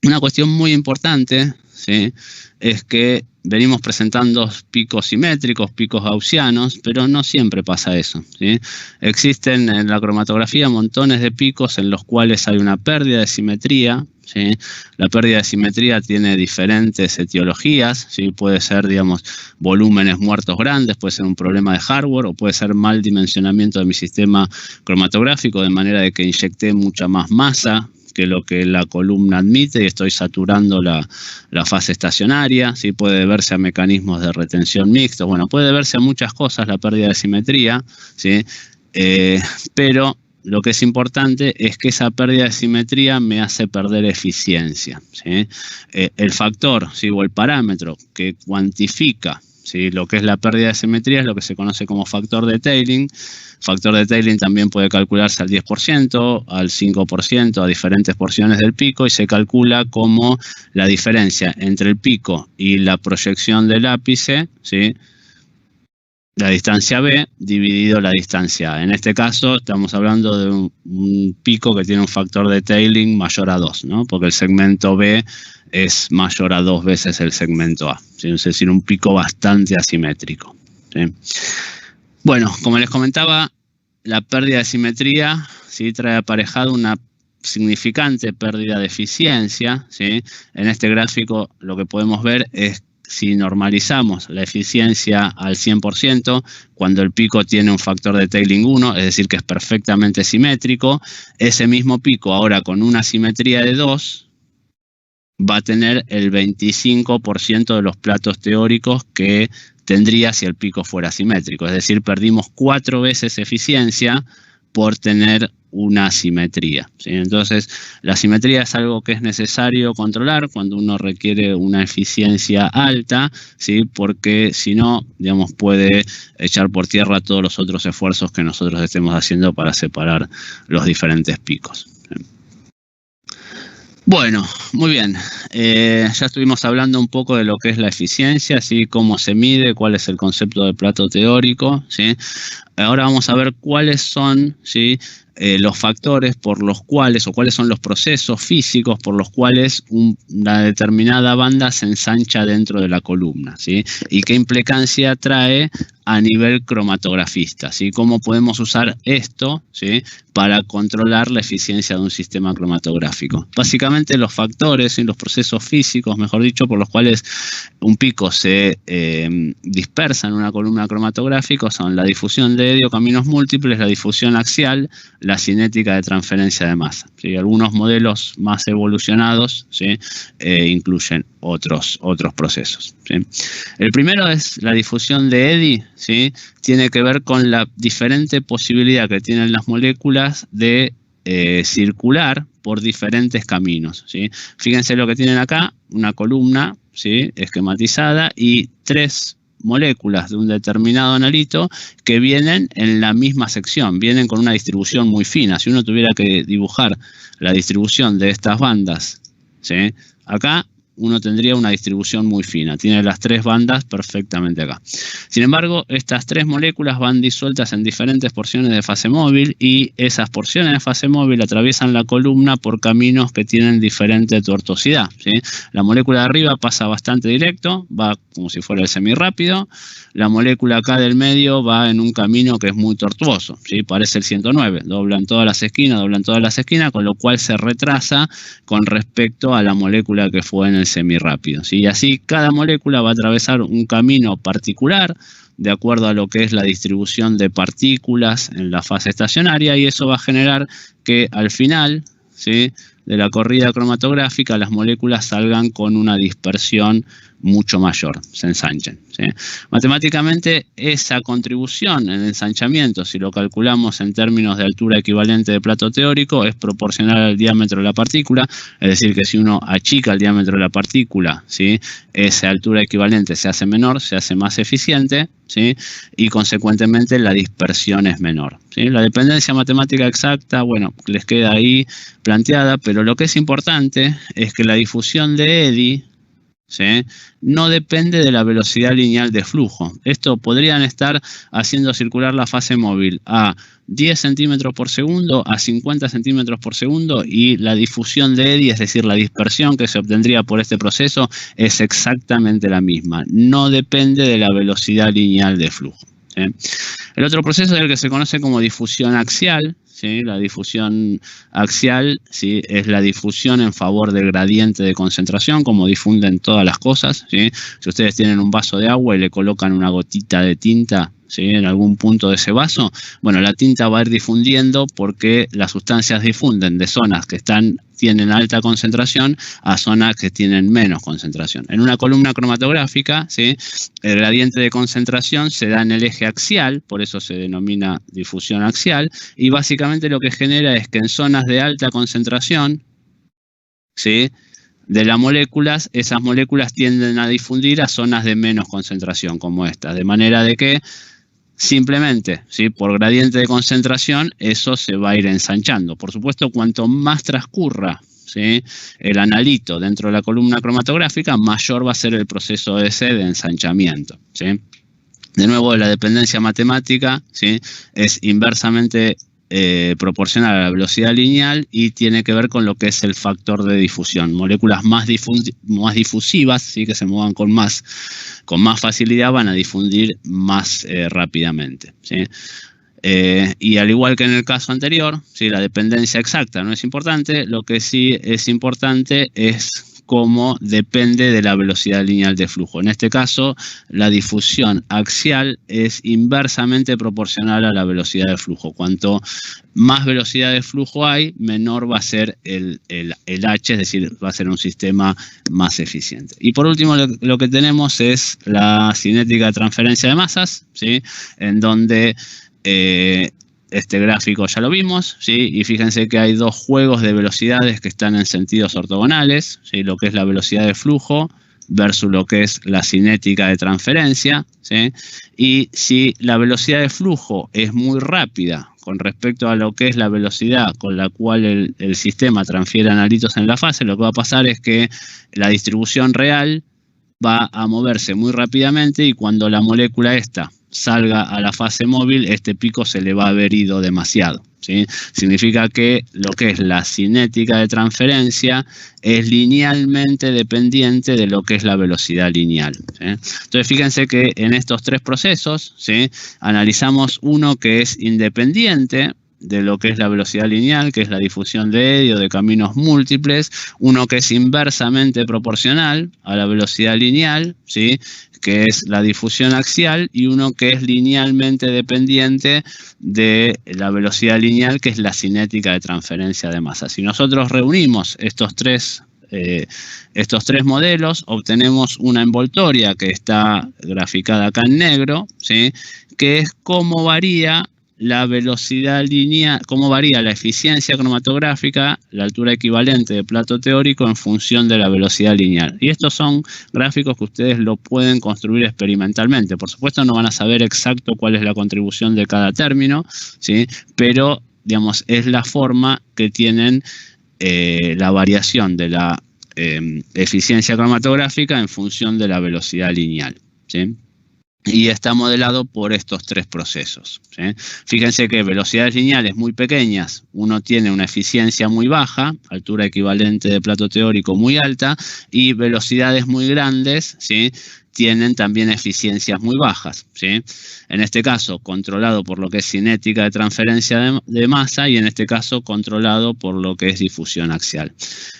Una cuestión muy importante, ¿sí? Es que venimos presentando picos simétricos, picos gaussianos, pero no siempre pasa eso, ¿sí? Existen en la cromatografía montones de picos en los cuales hay una pérdida de simetría, ¿sí? La pérdida de simetría tiene diferentes etiologías, ¿sí? Puede ser, digamos, volúmenes muertos grandes, puede ser un problema de hardware o puede ser mal dimensionamiento de mi sistema cromatográfico, de manera de que inyecté mucha más masa que lo que la columna admite y estoy saturando la fase estacionaria, ¿sí? Puede deberse a mecanismos de retención mixtos, bueno, puede deberse a muchas cosas la pérdida de simetría, ¿sí? Pero lo que es importante es que esa pérdida de simetría me hace perder eficiencia, ¿sí? El factor, ¿sí? O el parámetro que cuantifica, ¿sí? Lo que es la pérdida de simetría es lo que se conoce como factor de Tailing. Factor de Tailing también puede calcularse al 10%, al 5%, a diferentes porciones del pico y se calcula como la diferencia entre el pico y la proyección del ápice, ¿sí? La distancia B dividido la distancia A. En este caso estamos hablando de un pico que tiene un factor de Tailing mayor a 2, ¿no? Porque el segmento B es mayor a 2 veces el segmento A, ¿sí? Es decir, un pico bastante asimétrico, ¿sí? Bueno, como les comentaba, la pérdida de simetría, ¿sí? Trae aparejado una significante pérdida de eficiencia, ¿sí? En este gráfico lo que podemos ver es si normalizamos la eficiencia al 100%, cuando el pico tiene un factor de Tailing 1, es decir, que es perfectamente simétrico, ese mismo pico ahora con una simetría de 2 va a tener el 25% de los platos teóricos que tendría si el pico fuera simétrico. Es decir, perdimos 4 veces eficiencia por tener una simetría, ¿sí? Entonces, la simetría es algo que es necesario controlar cuando uno requiere una eficiencia alta, ¿sí? Porque si no, digamos, puede echar por tierra todos los otros esfuerzos que nosotros estemos haciendo para separar los diferentes picos. Bueno, muy bien. Ya estuvimos hablando un poco de lo que es la eficiencia, ¿sí? Cómo se mide, cuál es el concepto de plato teórico, ¿sí? Ahora vamos a ver cuáles son, ¿sí? Los factores por los cuales, o cuáles son los procesos físicos por los cuales una determinada banda se ensancha dentro de la columna, ¿sí? Y qué implicancia trae a nivel cromatografista, ¿sí? Cómo podemos usar esto, ¿sí? Para controlar la eficiencia de un sistema cromatográfico. Básicamente los factores y los procesos físicos, mejor dicho, por los cuales un pico se dispersa en una columna cromatográfica son la difusión de Eddy o caminos múltiples, la difusión axial, la cinética de transferencia de masa, ¿sí? Algunos modelos más evolucionados, ¿sí? Incluyen otros procesos, ¿sí? El primero es la difusión de Eddy, ¿sí? Tiene que ver con la diferente posibilidad que tienen las moléculas de circular por diferentes caminos, ¿sí? Fíjense lo que tienen acá, una columna, ¿sí? Esquematizada y 3 moléculas de un determinado analito que vienen en la misma sección, vienen con una distribución muy fina. Si uno tuviera que dibujar la distribución de estas bandas, ¿sí? Acá uno tendría una distribución muy fina, tiene las 3 bandas perfectamente acá. Sin embargo, estas 3 moléculas van disueltas en diferentes porciones de fase móvil y esas porciones de fase móvil atraviesan la columna por caminos que tienen diferente tortuosidad, ¿sí? La molécula de arriba pasa bastante directo, va como si fuera el semirrápido. La molécula acá del medio va en un camino que es muy tortuoso, ¿sí? Parece el 109, doblan todas las esquinas, con lo cual se retrasa con respecto a la molécula que fue en el semirrápido, ¿sí? Y así cada molécula va a atravesar un camino particular de acuerdo a lo que es la distribución de partículas en la fase estacionaria y eso va a generar que al final, ¿sí? De la corrida cromatográfica las moléculas salgan con una dispersión mucho mayor, se ensanchen, ¿sí? Matemáticamente esa contribución en ensanchamiento, si lo calculamos en términos de altura equivalente de plato teórico, es proporcional al diámetro de la partícula, es decir que si uno achica el diámetro de la partícula, ¿sí? Esa altura equivalente se hace menor, se hace más eficiente, ¿sí? Y consecuentemente la dispersión es menor, ¿sí? La dependencia matemática exacta, bueno, les queda ahí planteada, pero lo que es importante es que la difusión de Eddy, ¿sí? No depende de la velocidad lineal de flujo. Esto podrían estar haciendo circular la fase móvil a 10 centímetros por segundo, a 50 centímetros por segundo, y la difusión de eddy, es decir, la dispersión que se obtendría por este proceso, es exactamente la misma. No depende de la velocidad lineal de flujo, ¿sí? El otro proceso es el que se conoce como difusión axial, ¿sí? La difusión axial, ¿sí?, es la difusión en favor del gradiente de concentración, como difunden todas las cosas, ¿sí? Si ustedes tienen un vaso de agua y le colocan una gotita de tinta, ¿sí?, en algún punto de ese vaso, bueno, la tinta va a ir difundiendo porque las sustancias difunden de zonas que tienen alta concentración a zonas que tienen menos concentración. En una columna cromatográfica, ¿sí?, el gradiente de concentración se da en el eje axial, por eso se denomina difusión axial, y básicamente lo que genera es que en zonas de alta concentración, ¿sí?, de las moléculas, esas moléculas tienden a difundir a zonas de menos concentración como esta, de manera de que simplemente, ¿sí?, por gradiente de concentración, eso se va a ir ensanchando. Por supuesto, cuanto más transcurra, ¿sí?, el analito dentro de la columna cromatográfica, mayor va a ser el proceso ese de ensanchamiento, ¿sí? De nuevo, la dependencia matemática, ¿sí?, es inversamente proporcional a la velocidad lineal y tiene que ver con lo que es el factor de difusión. Moléculas más difusivas, ¿sí?, que se muevan con más facilidad, van a difundir más rápidamente, ¿sí? Y al igual que en el caso anterior, ¿sí?, la dependencia exacta no es importante. Lo que sí es importante es cómo depende de la velocidad lineal de flujo. En este caso, la difusión axial es inversamente proporcional a la velocidad de flujo. Cuanto más velocidad de flujo hay, menor va a ser el H, es decir, va a ser un sistema más eficiente. Y por último, lo que tenemos es la cinética de transferencia de masas, ¿sí?, en donde este gráfico ya lo vimos, ¿sí?, y fíjense que hay dos juegos de velocidades que están en sentidos ortogonales, ¿sí?, lo que es la velocidad de flujo versus lo que es la cinética de transferencia, ¿sí? Y si la velocidad de flujo es muy rápida con respecto a lo que es la velocidad con la cual el sistema transfiere analitos en la fase, lo que va a pasar es que la distribución real va a moverse muy rápidamente y cuando la molécula esta salga a la fase móvil, este pico se le va a haber ido demasiado, ¿sí? Significa que lo que es la cinética de transferencia es linealmente dependiente de lo que es la velocidad lineal, ¿sí? Entonces fíjense que en estos tres procesos, ¿sí?, analizamos uno que es independiente de lo que es la velocidad lineal, que es la difusión de eddy o de caminos múltiples, uno que es inversamente proporcional a la velocidad lineal, ¿sí?, que es la difusión axial, y uno que es linealmente dependiente de la velocidad lineal, que es la cinética de transferencia de masa. Si nosotros reunimos estos tres modelos, obtenemos una envoltoria que está graficada acá en negro, ¿sí?, que es cómo varía la velocidad lineal, cómo varía la eficiencia cromatográfica, la altura equivalente de plato teórico en función de la velocidad lineal. Y estos son gráficos que ustedes lo pueden construir experimentalmente. Por supuesto no van a saber exacto cuál es la contribución de cada término, ¿sí?, pero digamos, es la forma que tienen la variación de la eficiencia cromatográfica en función de la velocidad lineal, ¿sí? Y está modelado por estos tres procesos, ¿sí? Fíjense que velocidades lineales muy pequeñas, uno tiene una eficiencia muy baja, altura equivalente de plato teórico muy alta, y velocidades muy grandes, ¿sí?, tienen también eficiencias muy bajas, ¿sí? En este caso, controlado por lo que es cinética de transferencia de masa, y en este caso, controlado por lo que es difusión axial.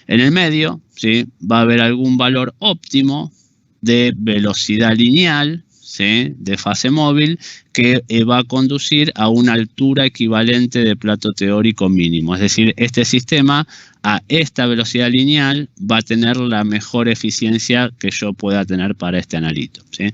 En el medio, ¿sí?, va a haber algún valor óptimo de velocidad lineal, ¿sí?, de fase móvil, que va a conducir a una altura equivalente de plato teórico mínimo. Es decir, este sistema a esta velocidad lineal va a tener la mejor eficiencia que yo pueda tener para este analito, ¿sí?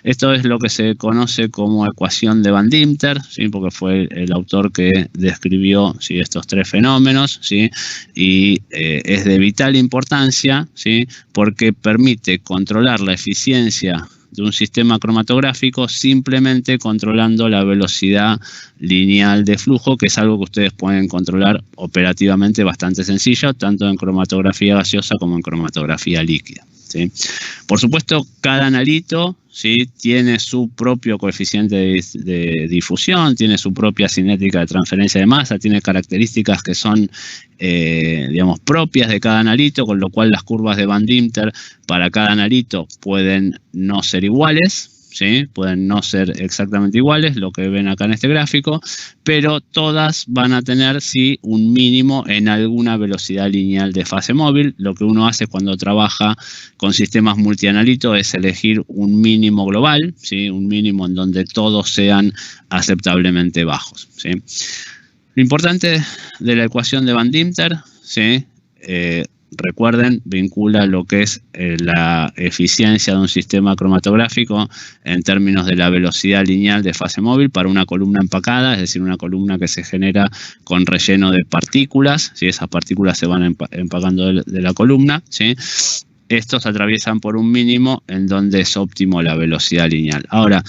Esto es lo que se conoce como ecuación de Van Dimter, ¿sí?, porque fue el autor que describió, ¿sí?, estos tres fenómenos, ¿sí?, y es de vital importancia, ¿sí?, porque permite controlar la eficiencia de un sistema cromatográfico simplemente controlando la velocidad lineal de flujo, que es algo que ustedes pueden controlar operativamente bastante sencillo, tanto en cromatografía gaseosa como en cromatografía líquida, ¿sí? Por supuesto, cada analito, ¿sí?, tiene su propio coeficiente de difusión, tiene su propia cinética de transferencia de masa, tiene características que son, digamos, propias de cada analito, con lo cual las curvas de Van Dimter para cada analito pueden no ser iguales, ¿sí? Pueden no ser exactamente iguales, lo que ven acá en este gráfico, pero todas van a tener, sí, un mínimo en alguna velocidad lineal de fase móvil. Lo que uno hace cuando trabaja con sistemas multianalito es elegir un mínimo global, ¿sí?, un mínimo en donde todos sean aceptablemente bajos, ¿sí? Lo importante de la ecuación de Van Dimter, ¿sí?, recuerden, vincula lo que es la eficiencia de un sistema cromatográfico en términos de la velocidad lineal de fase móvil para una columna empacada, es decir, una columna que se genera con relleno de partículas, ¿sí? Esas partículas se van empacando de la columna, ¿sí? Estos atraviesan por un mínimo en donde es óptimo la velocidad lineal. Ahora,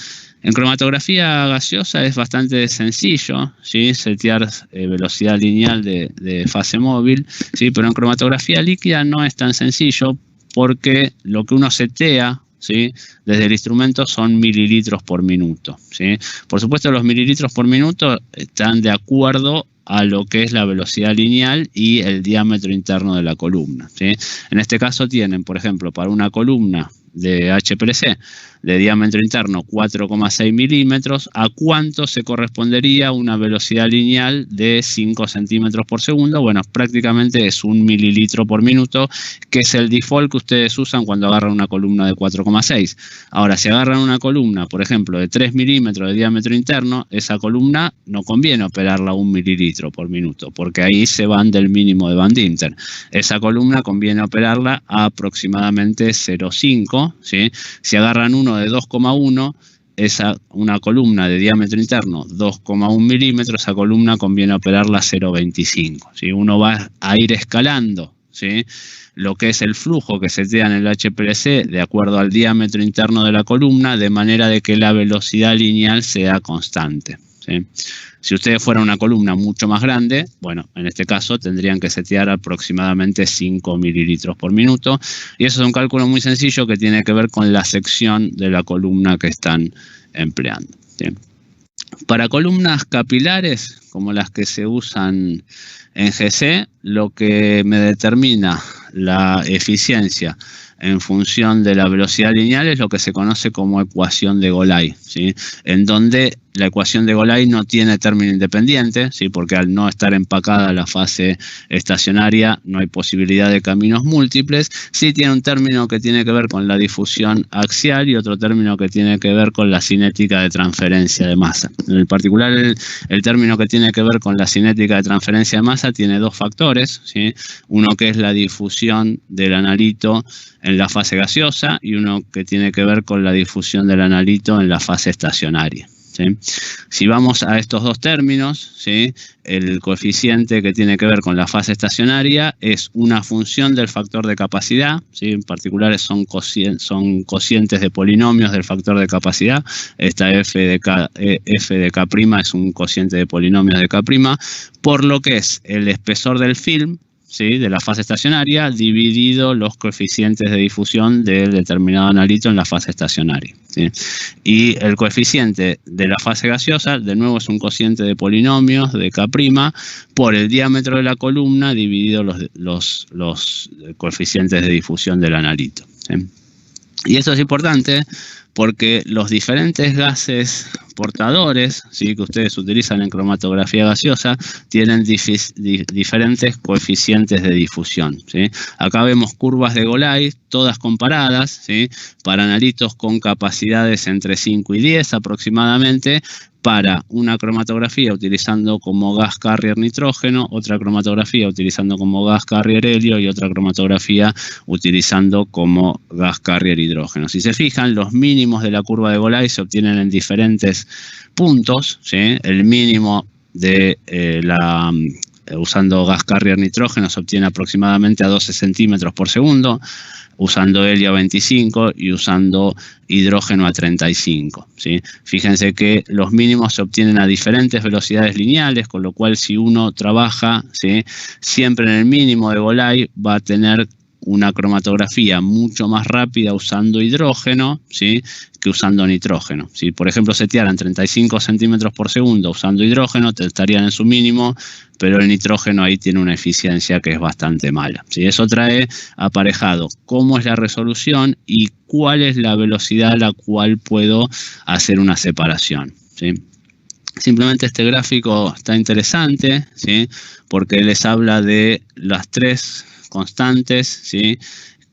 en cromatografía gaseosa es bastante sencillo, ¿sí?, setear velocidad lineal de fase móvil, ¿sí?, pero en cromatografía líquida no es tan sencillo porque lo que uno setea, ¿sí?, desde el instrumento son mililitros por minuto, ¿sí? Por supuesto, los mililitros por minuto están de acuerdo a lo que es la velocidad lineal y el diámetro interno de la columna, ¿sí? En este caso tienen, por ejemplo, para una columna de HPLC de diámetro interno 4,6 milímetros, ¿a cuánto se correspondería una velocidad lineal de 5 centímetros por segundo? Bueno, prácticamente es 1 mililitro por minuto, que es el default que ustedes usan cuando agarran una columna de 4,6. Ahora, si agarran una columna, por ejemplo, de 3 milímetros de diámetro interno, esa columna no conviene operarla a 1 mililitro por minuto, porque ahí se van del mínimo de Van Dimter. Esa columna conviene operarla a aproximadamente 0,5, ¿sí? Si agarran uno de 2,1, una columna de diámetro interno 2,1 milímetros, esa columna conviene operarla a 0,25, ¿sí? Uno va a ir escalando, ¿sí?, lo que es el flujo que setea en el HPLC de acuerdo al diámetro interno de la columna, de manera de que la velocidad lineal sea constante, ¿sí? Si ustedes fueran una columna mucho más grande, bueno, en este caso tendrían que setear aproximadamente 5 mililitros por minuto, y eso es un cálculo muy sencillo que tiene que ver con la sección de la columna que están empleando, ¿sí? Para columnas capilares, como las que se usan en GC, lo que me determina la eficiencia en función de la velocidad lineal es lo que se conoce como ecuación de Golay, ¿sí?, en donde la ecuación de Golay no tiene término independiente, ¿sí?, porque al no estar empacada la fase estacionaria no hay posibilidad de caminos múltiples. Sí tiene un término que tiene que ver con la difusión axial y otro término que tiene que ver con la cinética de transferencia de masa. En particular, el término que tiene que ver con la cinética de transferencia de masa tiene dos factores, ¿sí?, uno que es la difusión del analito en la fase gaseosa y uno que tiene que ver con la difusión del analito en la fase estacionaria, ¿sí? Si vamos a estos dos términos, ¿sí?, el coeficiente que tiene que ver con la fase estacionaria es una función del factor de capacidad, ¿sí?, en particular son cocientes de polinomios del factor de capacidad. Esta f de k' es un cociente de polinomios de k', por lo que es el espesor del film, ¿sí?, de la fase estacionaria, dividido los coeficientes de difusión del determinado analito en la fase estacionaria, ¿sí? Y el coeficiente de la fase gaseosa, de nuevo, es un cociente de polinomios de k' por el diámetro de la columna dividido los coeficientes de difusión del analito, ¿sí? Y eso es importante porque los diferentes gases portadores, ¿sí?, que ustedes utilizan en cromatografía gaseosa tienen diferentes coeficientes de difusión, ¿sí? Acá vemos curvas de Golay, todas comparadas, ¿sí?, para analitos con capacidades entre 5 y 10 aproximadamente, para una cromatografía utilizando como gas carrier nitrógeno, otra cromatografía utilizando como gas carrier helio y otra cromatografía utilizando como gas carrier hidrógeno. Si se fijan, los mínimos de la curva de Golay se obtienen en diferentes puntos, ¿sí? El mínimo de usando gas carrier nitrógeno se obtiene aproximadamente a 12 centímetros por segundo, usando helio a 25 y usando hidrógeno a 35, ¿sí? Fíjense que los mínimos se obtienen a diferentes velocidades lineales, con lo cual si uno trabaja, ¿sí?, siempre en el mínimo de Golay va a tener una cromatografía mucho más rápida usando hidrógeno, ¿sí?, que usando nitrógeno. Si, por ejemplo, setearan 35 centímetros por segundo usando hidrógeno, estarían en su mínimo, pero el nitrógeno ahí tiene una eficiencia que es bastante mala, ¿sí? Eso trae aparejado cómo es la resolución y cuál es la velocidad a la cual puedo hacer una separación, ¿sí? Simplemente este gráfico está interesante, ¿sí?, porque les habla de las tres constantes, ¿sí?,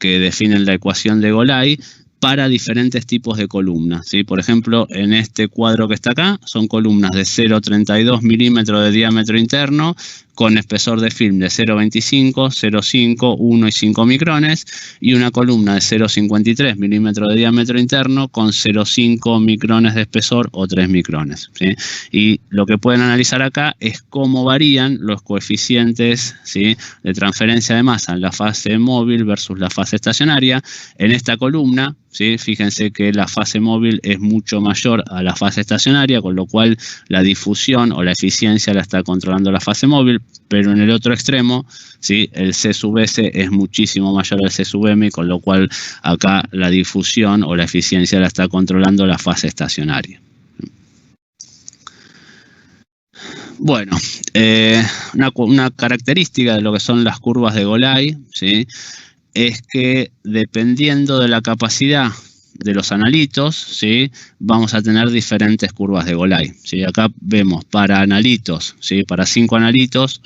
que definen la ecuación de Golay para diferentes tipos de columnas, ¿sí? Por ejemplo, en este cuadro que está acá, son columnas de 0,32 milímetros de diámetro interno con espesor de film de 0,25, 0,5, 1 y 5 micrones, y una columna de 0,53 milímetros de diámetro interno con 0,5 micrones de espesor o 3 micrones, ¿sí? Y lo que pueden analizar acá es cómo varían los coeficientes, ¿sí?, de transferencia de masa en la fase móvil versus la fase estacionaria. En esta columna, ¿sí?, fíjense que la fase móvil es mucho mayor a la fase estacionaria, con lo cual la difusión o la eficiencia la está controlando la fase móvil, pero en el otro extremo, ¿sí?, el C sub S es muchísimo mayor al C sub M, con lo cual acá la difusión o la eficiencia la está controlando la fase estacionaria. Bueno, una característica de lo que son las curvas de Golay, ¿sí?, es que dependiendo de la capacidad de los analitos, ¿sí?, vamos a tener diferentes curvas de Golay, ¿sí? Acá vemos para analitos, ¿sí?, para 6 analitos,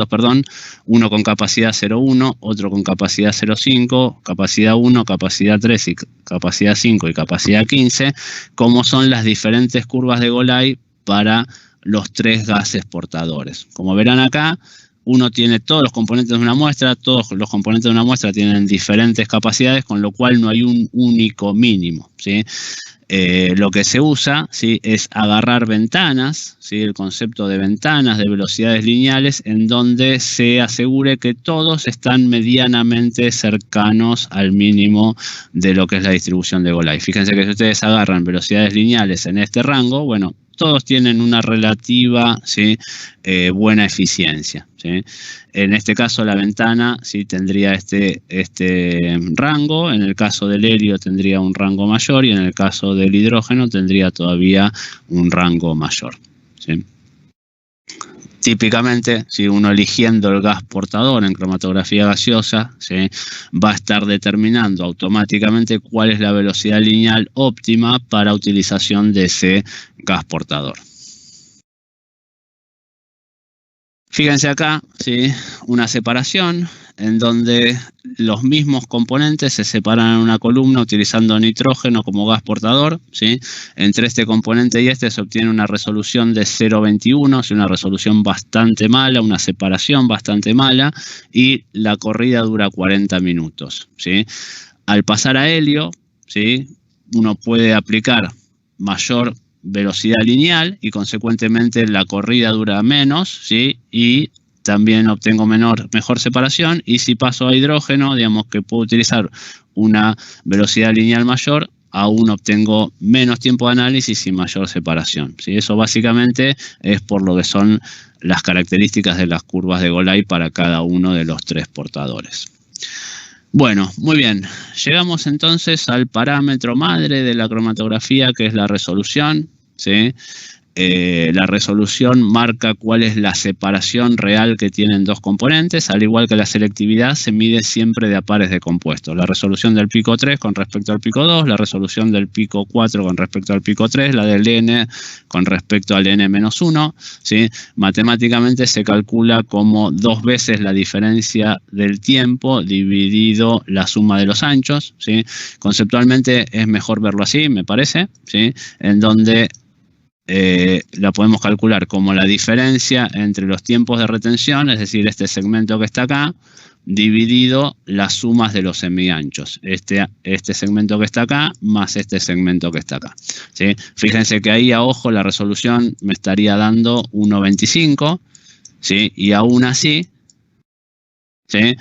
perdón, uno con capacidad 0,1, otro con capacidad 0,5, capacidad 1, capacidad 3, y capacidad 5 y capacidad 15, cómo son las diferentes curvas de Golay para los 3 gases portadores. Como verán acá, uno tiene todos los componentes de una muestra, todos los componentes de una muestra tienen diferentes capacidades, con lo cual no hay un único mínimo, ¿sí? Lo que se usa, ¿sí?, es agarrar ventanas, ¿sí?, el concepto de ventanas de velocidades lineales, en donde se asegure que todos están medianamente cercanos al mínimo de lo que es la distribución de Golay. Fíjense que si ustedes agarran velocidades lineales en este rango, bueno, todos tienen una relativa, ¿sí?, buena eficiencia, ¿sí? En este caso la ventana, ¿sí?, tendría este rango, en el caso del helio tendría un rango mayor y en el caso del hidrógeno tendría todavía un rango mayor, ¿sí? Típicamente, si uno eligiendo el gas portador en cromatografía gaseosa, ¿sí?, va a estar determinando automáticamente cuál es la velocidad lineal óptima para utilización de ese gas portador. Fíjense acá, ¿sí?, una separación en donde los mismos componentes se separan en una columna utilizando nitrógeno como gas portador, ¿sí? Entre este componente y este se obtiene una resolución de 0,21, es una resolución bastante mala, una separación bastante mala, y la corrida dura 40 minutos, ¿sí? Al pasar a helio, ¿sí?, uno puede aplicar mayor velocidad lineal y consecuentemente la corrida dura menos, ¿sí?, y también obtengo mejor separación. Y si paso a hidrógeno, digamos que puedo utilizar una velocidad lineal mayor, aún obtengo menos tiempo de análisis y mayor separación, ¿sí? Eso básicamente es por lo que son las características de las curvas de Golay para cada uno de los 3 portadores. Bueno, muy bien. Llegamos entonces al parámetro madre de la cromatografía, que es la resolución, ¿sí? La resolución marca cuál es la separación real que tienen dos componentes. Al igual que la selectividad, se mide siempre de a pares de compuestos. La resolución del pico 3 con respecto al pico 2, la resolución del pico 4 con respecto al pico 3, la del n con respecto al n-1, ¿sí? Matemáticamente se calcula como 2 veces la diferencia del tiempo dividido la suma de los anchos, ¿sí? Conceptualmente es mejor verlo así, me parece, ¿sí?, en donde la podemos calcular como la diferencia entre los tiempos de retención, es decir, este segmento que está acá, dividido las sumas de los semianchos. Este segmento que está acá más este segmento que está acá, ¿sí? Fíjense que ahí a ojo la resolución me estaría dando 1,25, ¿sí? Y aún así, ¿sí?,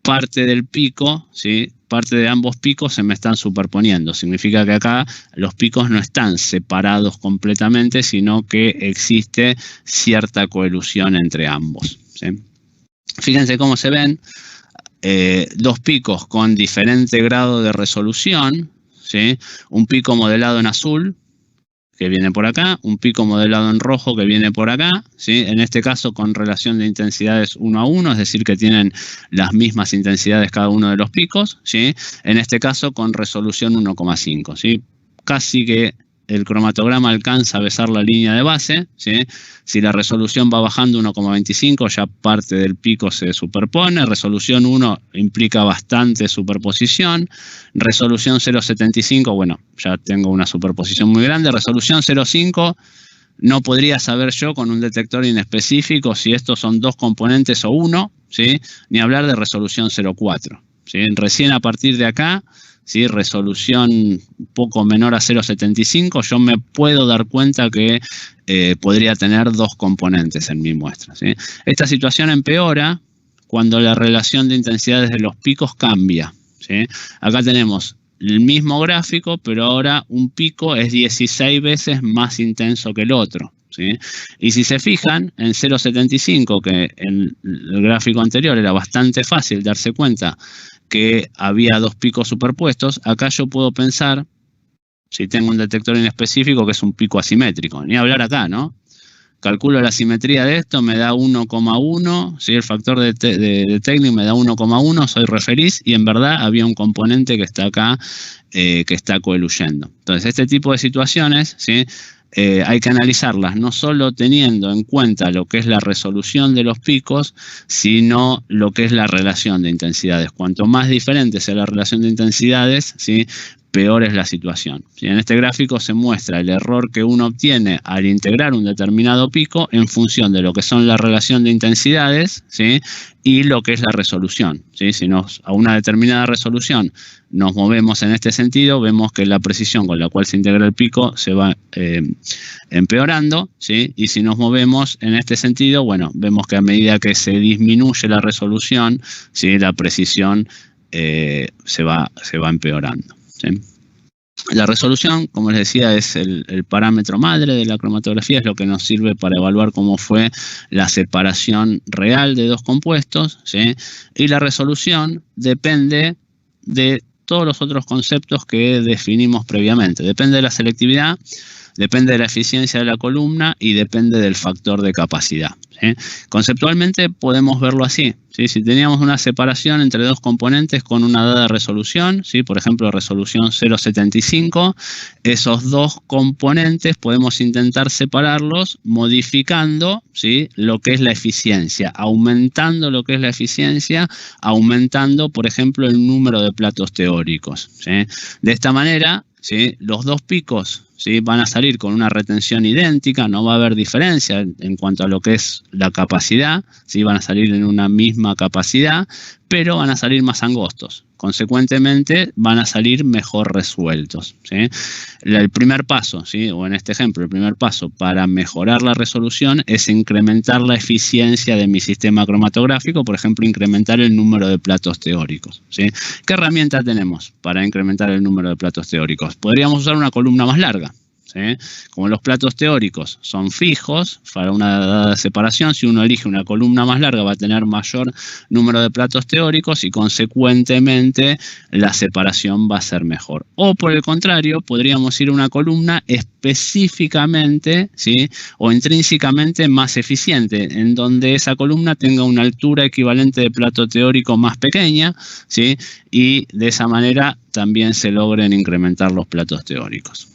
parte del pico, ¿sí?, parte de ambos picos se me están superponiendo. Significa que acá los picos no están separados completamente, sino que existe cierta coelusión entre ambos, ¿sí? Fíjense cómo se ven. dos picos con diferente grado de resolución, ¿sí? Un pico modelado en azul, que viene por acá, un pico modelado en rojo que viene por acá, ¿sí? En este caso con relación de intensidades 1 a 1, es decir, que tienen las mismas intensidades cada uno de los picos, ¿sí? En este caso con resolución 1,5, ¿sí? Casi que el cromatograma alcanza a besar la línea de base, ¿sí? Si la resolución va bajando 1,25, ya parte del pico se superpone. Resolución 1 implica bastante superposición. Resolución 0,75, bueno, ya tengo una superposición muy grande. Resolución 0,5, no podría saber yo con un detector inespecífico si estos son dos componentes o uno, ¿sí? Ni hablar de resolución 0,4, ¿sí? Recién a partir de acá, ¿sí? Resolución un poco menor a 0,75, yo me puedo dar cuenta que podría tener dos componentes en mi muestra, ¿sí? Esta situación empeora cuando la relación de intensidades de los picos cambia, ¿sí? Acá tenemos el mismo gráfico, pero ahora un pico es 16 veces más intenso que el otro, ¿sí? Y si se fijan, en 0,75, que en el gráfico anterior era bastante fácil darse cuenta que había dos picos superpuestos, acá yo puedo pensar, si tengo un detector inespecífico, que es un pico asimétrico. Ni hablar acá, ¿no? Calculo la simetría de esto, me da 1,1, ¿sí? El factor de Technic me da 1,1, soy referiz, y en verdad había un componente que está acá, que está coeluyendo. Entonces, este tipo de situaciones, ¿sí? Hay que analizarlas no solo teniendo en cuenta lo que es la resolución de los picos, sino lo que es la relación de intensidades. Cuanto más diferente sea la relación de intensidades, ¿sí? Peor es la situación. En este gráfico se muestra el error que uno obtiene al integrar un determinado pico en función de lo que son la relación de intensidades, ¿sí? Y lo que es la resolución, ¿sí? Si a una determinada resolución nos movemos en este sentido, vemos que la precisión con la cual se integra el pico se va empeorando, ¿sí? Y si nos movemos en este sentido, bueno, vemos que a medida que se disminuye la resolución, ¿sí? La precisión se va empeorando, ¿sí? La resolución, como les decía, es el parámetro madre de la cromatografía, es lo que nos sirve para evaluar cómo fue la separación real de dos compuestos, ¿sí? Y la resolución depende de todos los otros conceptos que definimos previamente. Depende de la selectividad, depende de la eficiencia de la columna y depende del factor de capacidad, ¿sí? Conceptualmente podemos verlo así, ¿sí? Si teníamos una separación entre dos componentes con una dada resolución, ¿sí? Por ejemplo, resolución 0,75, esos dos componentes podemos intentar separarlos modificando, ¿sí? Lo que es la eficiencia, aumentando lo que es la eficiencia, aumentando, por ejemplo, el número de platos teóricos, ¿sí? De esta manera, ¿sí? Los dos picos, ¿sí? Van a salir con una retención idéntica, no va a haber diferencia en cuanto a lo que es la capacidad, ¿sí? Van a salir en una misma capacidad, pero van a salir más angostos. Consecuentemente, van a salir mejor resueltos, ¿sí? El primer paso, ¿sí? O en este ejemplo, el primer paso para mejorar la resolución es incrementar la eficiencia de mi sistema cromatográfico, por ejemplo, incrementar el número de platos teóricos, ¿sí? ¿Qué herramienta tenemos para incrementar el número de platos teóricos? Podríamos usar una columna más larga, ¿sí? Como los platos teóricos son fijos para una dada separación, si uno elige una columna más larga va a tener mayor número de platos teóricos y consecuentemente la separación va a ser mejor. O por el contrario, podríamos ir a una columna específicamente, ¿sí? O intrínsecamente más eficiente, en donde esa columna tenga una altura equivalente de plato teórico más pequeña, ¿sí? Y de esa manera también se logren incrementar los platos teóricos.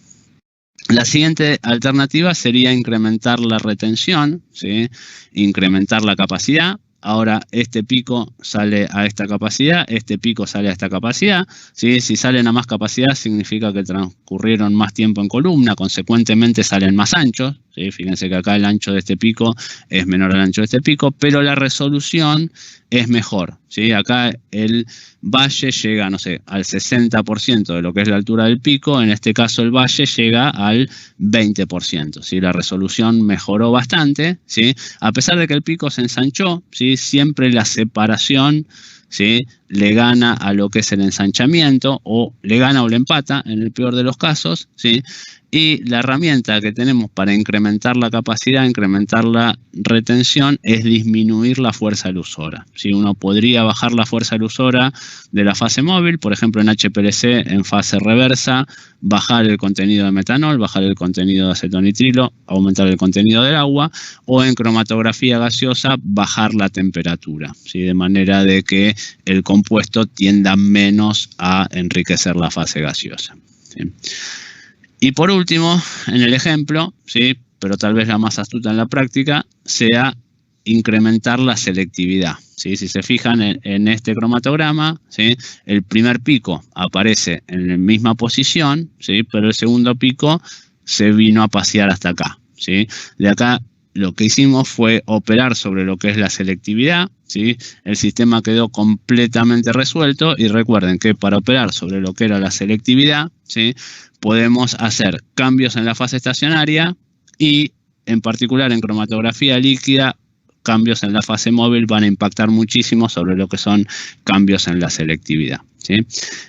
La siguiente alternativa sería incrementar la retención, ¿sí? Incrementar la capacidad. Ahora este pico sale a esta capacidad, este pico sale a esta capacidad, ¿sí? Si salen a más capacidad significa que transcurrieron más tiempo en columna, consecuentemente salen más anchos, ¿sí? Fíjense que acá el ancho de este pico es menor al ancho de este pico, pero la resolución es mejor, ¿sí? Acá el valle llega, no sé, al 60% de lo que es la altura del pico, en este caso el valle llega al 20%, ¿sí? La resolución mejoró bastante, ¿sí? A pesar de que el pico se ensanchó, ¿sí? Siempre la separación, ¿sí? Le gana a lo que es el ensanchamiento, o le gana o le empata en el peor de los casos, ¿sí? Y la herramienta que tenemos para incrementar la capacidad, incrementar la retención, es disminuir la fuerza elusora. ¿Sí? Uno podría bajar la fuerza elusora de la fase móvil, por ejemplo en HPLC en fase reversa, bajar el contenido de metanol, bajar el contenido de acetonitrilo, aumentar el contenido del agua, o en cromatografía gaseosa bajar la temperatura, ¿sí? De manera de que el compuesto tienda menos a enriquecer la fase gaseosa, ¿sí? Y por último, en el ejemplo, ¿sí? Pero tal vez la más astuta en la práctica, sea incrementar la selectividad, ¿sí? Si se fijan en este cromatograma, ¿sí? El primer pico aparece en la misma posición, ¿sí? Pero el segundo pico se vino a pasear hasta acá, ¿sí? De acá lo que hicimos fue operar sobre lo que es la selectividad, ¿sí? El sistema quedó completamente resuelto y recuerden que para operar sobre lo que era la selectividad, ¿sí? Podemos hacer cambios en la fase estacionaria y en particular en cromatografía líquida, cambios en la fase móvil van a impactar muchísimo sobre lo que son cambios en la selectividad, ¿sí?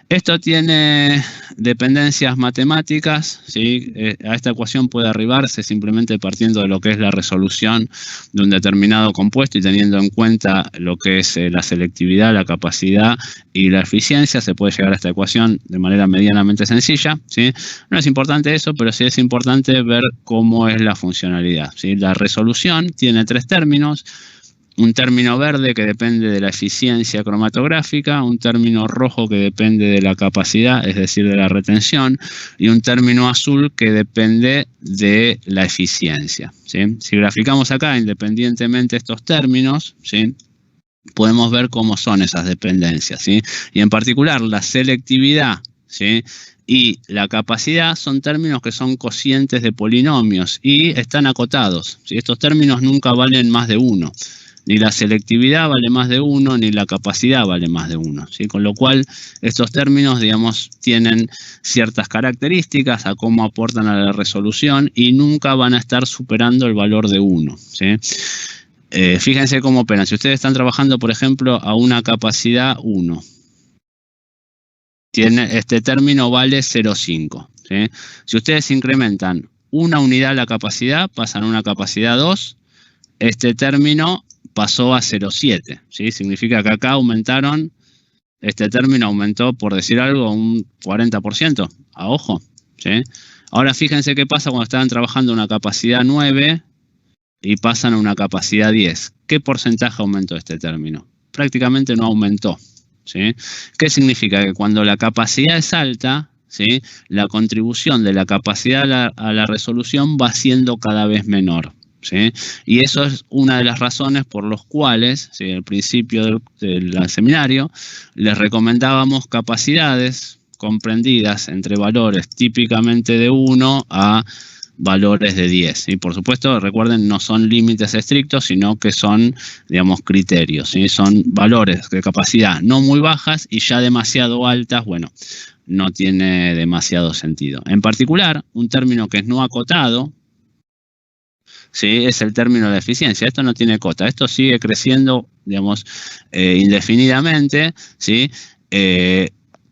Esto tiene dependencias matemáticas, ¿sí? A esta ecuación puede arribarse simplemente partiendo de lo que es la resolución de un determinado compuesto y teniendo en cuenta lo que es la selectividad, la capacidad y la eficiencia. Se puede llegar a esta ecuación de manera medianamente sencilla, ¿sí? No es importante eso, pero sí es importante ver cómo es la funcionalidad, ¿sí? La resolución tiene tres términos. Un término verde que depende de la eficiencia cromatográfica, un término rojo que depende de la capacidad, es decir, de la retención, y un término azul que depende de la eficiencia, ¿sí? Si graficamos acá independientemente estos términos, ¿sí? Podemos ver cómo son esas dependencias, ¿sí? Y en particular la selectividad, ¿sí? Y la capacidad son términos que son cocientes de polinomios y están acotados, ¿sí? Estos términos nunca valen más de 1. Ni la selectividad vale más de 1, ni la capacidad vale más de 1, ¿sí? Con lo cual, estos términos, digamos, tienen ciertas características a cómo aportan a la resolución y nunca van a estar superando el valor de 1, ¿sí? Fíjense cómo operan. Si ustedes están trabajando, por ejemplo, a una capacidad 1, este término vale 0,5, ¿sí? Si ustedes incrementan una unidad la capacidad, pasan a una capacidad 2, este término pasó a 0,7, ¿sí? Significa que acá aumentaron, este término aumentó, por decir algo, un 40%, a ojo, ¿sí? Ahora fíjense qué pasa cuando estaban trabajando una capacidad 9 y pasan a una capacidad 10. ¿Qué porcentaje aumentó este término? Prácticamente no aumentó, ¿sí? ¿Qué significa? Que cuando la capacidad es alta, ¿sí? La contribución de la capacidad a la resolución va siendo cada vez menor, ¿sí? Y eso es una de las razones por las cuales, ¿sí? Al principio del seminario les recomendábamos capacidades comprendidas entre valores típicamente de 1 a valores de 10. Y por supuesto, recuerden, no son límites estrictos, sino que son, digamos, criterios, ¿sí? Son valores de capacidad no muy bajas y ya demasiado altas, bueno, no tiene demasiado sentido. En particular, un término que es no acotado, ¿sí? Es el término de eficiencia. Esto no tiene cota, esto sigue creciendo, digamos, indefinidamente, ¿sí?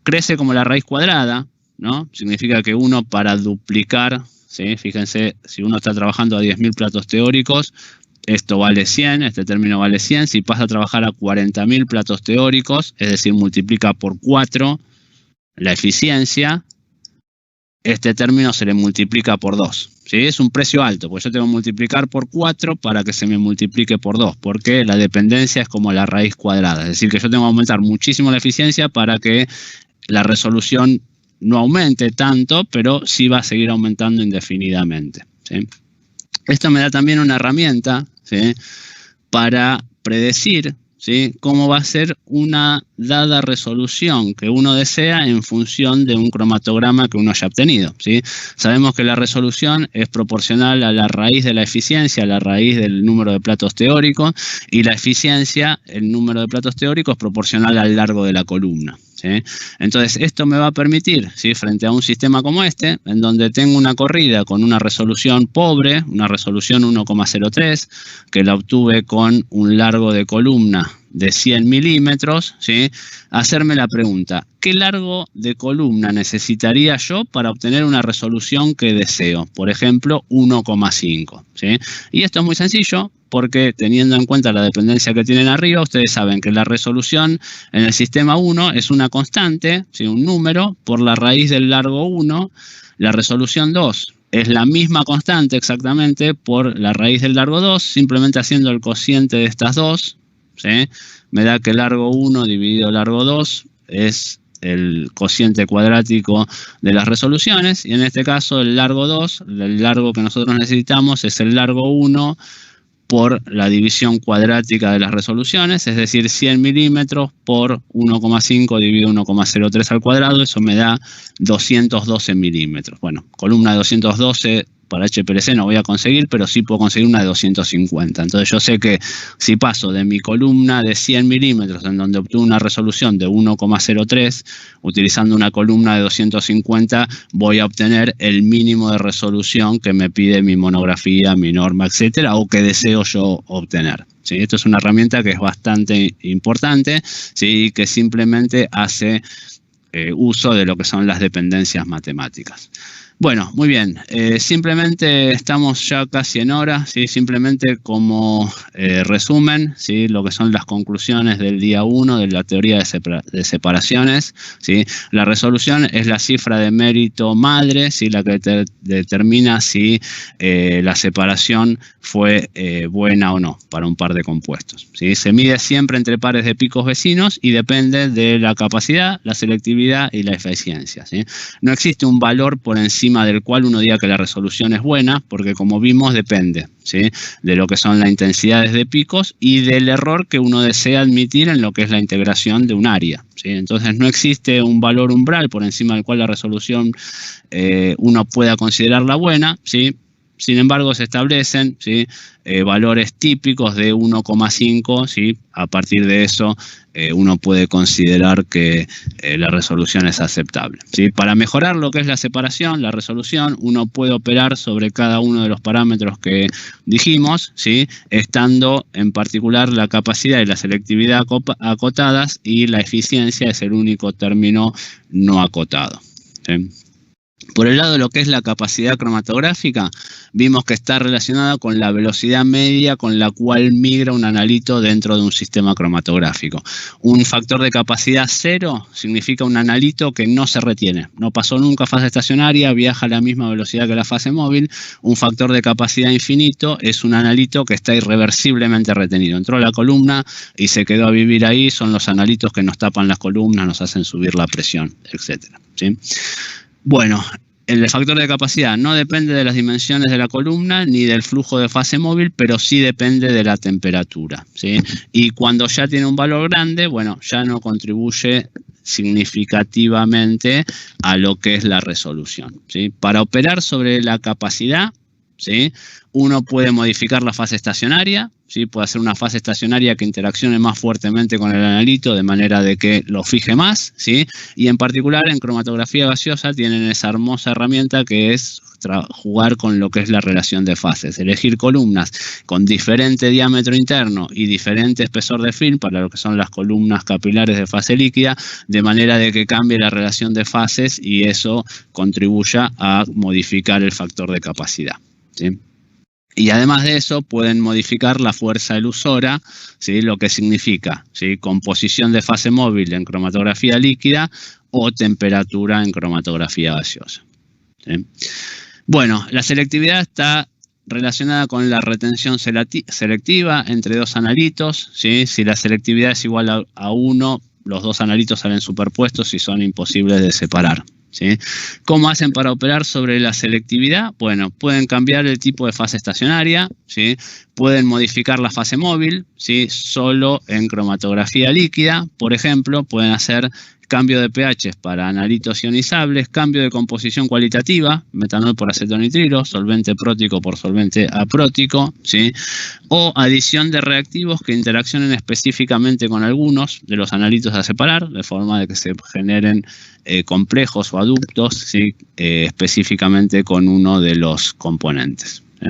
Crece como la raíz cuadrada, ¿no? Significa que uno para duplicar, ¿sí? Fíjense, si uno está trabajando a 10.000 platos teóricos, esto vale 100, este término vale 100. Si pasa a trabajar a 40.000 platos teóricos, es decir, multiplica por 4 la eficiencia, este término se le multiplica por 2. ¿Sí? Es un precio alto, porque yo tengo que multiplicar por 4 para que se me multiplique por 2, porque la dependencia es como la raíz cuadrada. Es decir, que yo tengo que aumentar muchísimo la eficiencia para que la resolución no aumente tanto, pero sí va a seguir aumentando indefinidamente, ¿sí? Esto me da también una herramienta, ¿sí? Para predecir, ¿sí? Cómo va a ser una dada resolución que uno desea en función de un cromatograma que uno haya obtenido, ¿sí? Sabemos que la resolución es proporcional a la raíz de la eficiencia, a la raíz del número de platos teóricos, y la eficiencia, el número de platos teóricos, es proporcional al largo de la columna, ¿sí? Entonces, esto me va a permitir, ¿sí? Frente a un sistema como este, en donde tengo una corrida con una resolución pobre, una resolución 1,03, que la obtuve con un largo de columna de 100 milímetros, ¿sí? Hacerme la pregunta, ¿qué largo de columna necesitaría yo para obtener una resolución que deseo? Por ejemplo, 1,5, ¿sí? Y esto es muy sencillo, porque teniendo en cuenta la dependencia que tienen arriba, ustedes saben que la resolución en el sistema 1 es una constante, ¿sí? Un número, por la raíz del largo 1. La resolución 2 es la misma constante exactamente por la raíz del largo 2, simplemente haciendo el cociente de estas dos, ¿sí? Me da que largo 1 dividido largo 2 es el cociente cuadrático de las resoluciones, y en este caso el largo 2, el largo que nosotros necesitamos es el largo 1 por la división cuadrática de las resoluciones, es decir, 100 milímetros por 1,5 dividido 1,03 al cuadrado, eso me da 212 milímetros. Bueno, columna de 212 para HPLC no voy a conseguir, pero sí puedo conseguir una de 250. Entonces yo sé que si paso de mi columna de 100 milímetros, en donde obtuve una resolución de 1,03, utilizando una columna de 250, voy a obtener el mínimo de resolución que me pide mi monografía, mi norma, etcétera, o que deseo yo obtener. ¿Sí? Esto es una herramienta que es bastante importante, ¿sí? Que simplemente hace uso de lo que son las dependencias matemáticas. Bueno, muy bien. Simplemente estamos ya casi en hora, ¿sí? Simplemente como resumen, ¿sí? Lo que son las conclusiones del día 1 de la teoría de separaciones, ¿sí? La resolución es la cifra de mérito madre, ¿sí? La que determina si la separación fue buena o no para un par de compuestos, ¿sí? Se mide siempre entre pares de picos vecinos y depende de la capacidad, la selectividad y la eficiencia, ¿sí? No existe un valor por encima del cual uno diga que la resolución es buena, porque como vimos depende, ¿sí? De lo que son las intensidades de picos y del error que uno desea admitir en lo que es la integración de un área, ¿sí? Entonces no existe un valor umbral por encima del cual la resolución uno pueda considerarla buena, ¿sí? Sin embargo, se establecen, ¿sí? Valores típicos de 1,5, ¿sí? A partir de eso, uno puede considerar que la resolución es aceptable, ¿sí? Para mejorar lo que es la separación, la resolución, uno puede operar sobre cada uno de los parámetros que dijimos, ¿sí? Estando en particular la capacidad y la selectividad acotadas, y la eficiencia es el único término no acotado, ¿sí? Por el lado de lo que es la capacidad cromatográfica, vimos que está relacionada con la velocidad media con la cual migra un analito dentro de un sistema cromatográfico. Un factor de capacidad 0 significa un analito que no se retiene, no pasó nunca a fase estacionaria, viaja a la misma velocidad que la fase móvil. Un factor de capacidad infinito es un analito que está irreversiblemente retenido. Entró a la columna y se quedó a vivir ahí, son los analitos que nos tapan las columnas, nos hacen subir la presión, etcétera, ¿sí? Bueno, el factor de capacidad no depende de las dimensiones de la columna ni del flujo de fase móvil, pero sí depende de la temperatura, ¿sí? Y cuando ya tiene un valor grande, bueno, ya no contribuye significativamente a lo que es la resolución, ¿sí? Para operar sobre la capacidad, ¿sí? Uno puede modificar la fase estacionaria, ¿sí? Puede hacer una fase estacionaria que interaccione más fuertemente con el analito de manera de que lo fije más, ¿sí? Y en particular en cromatografía gaseosa tienen esa hermosa herramienta que es jugar con lo que es la relación de fases, elegir columnas con diferente diámetro interno y diferente espesor de film para lo que son las columnas capilares de fase líquida, de manera de que cambie la relación de fases y eso contribuya a modificar el factor de capacidad, ¿sí? Y además de eso pueden modificar la fuerza elusora, ¿sí? Lo que significa, ¿sí? Composición de fase móvil en cromatografía líquida o temperatura en cromatografía gaseosa, ¿sí? Bueno, la selectividad está relacionada con la retención selectiva entre dos analitos, ¿sí? Si la selectividad es igual a 1, los dos analitos salen superpuestos y son imposibles de separar, ¿sí? ¿Cómo hacen para operar sobre la selectividad? Bueno, pueden cambiar el tipo de fase estacionaria, ¿sí? Pueden modificar la fase móvil, ¿sí? Solo en cromatografía líquida, por ejemplo, pueden hacer cambio de pH para analitos ionizables, cambio de composición cualitativa, metanol por acetonitrilo, solvente prótico por solvente aprótico, ¿sí? O adición de reactivos que interaccionen específicamente con algunos de los analitos a separar, de forma de que se generen complejos o aductos, ¿sí? Específicamente con uno de los componentes, ¿sí?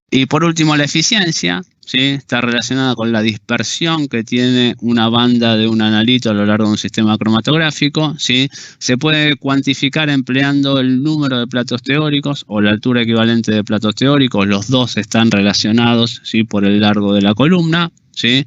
Y por último, la eficiencia, ¿sí? Está relacionada con la dispersión que tiene una banda de un analito a lo largo de un sistema cromatográfico, ¿sí? Se puede cuantificar empleando el número de platos teóricos o la altura equivalente de platos teóricos. Los dos están relacionados, ¿sí? Por el largo de la columna, ¿sí?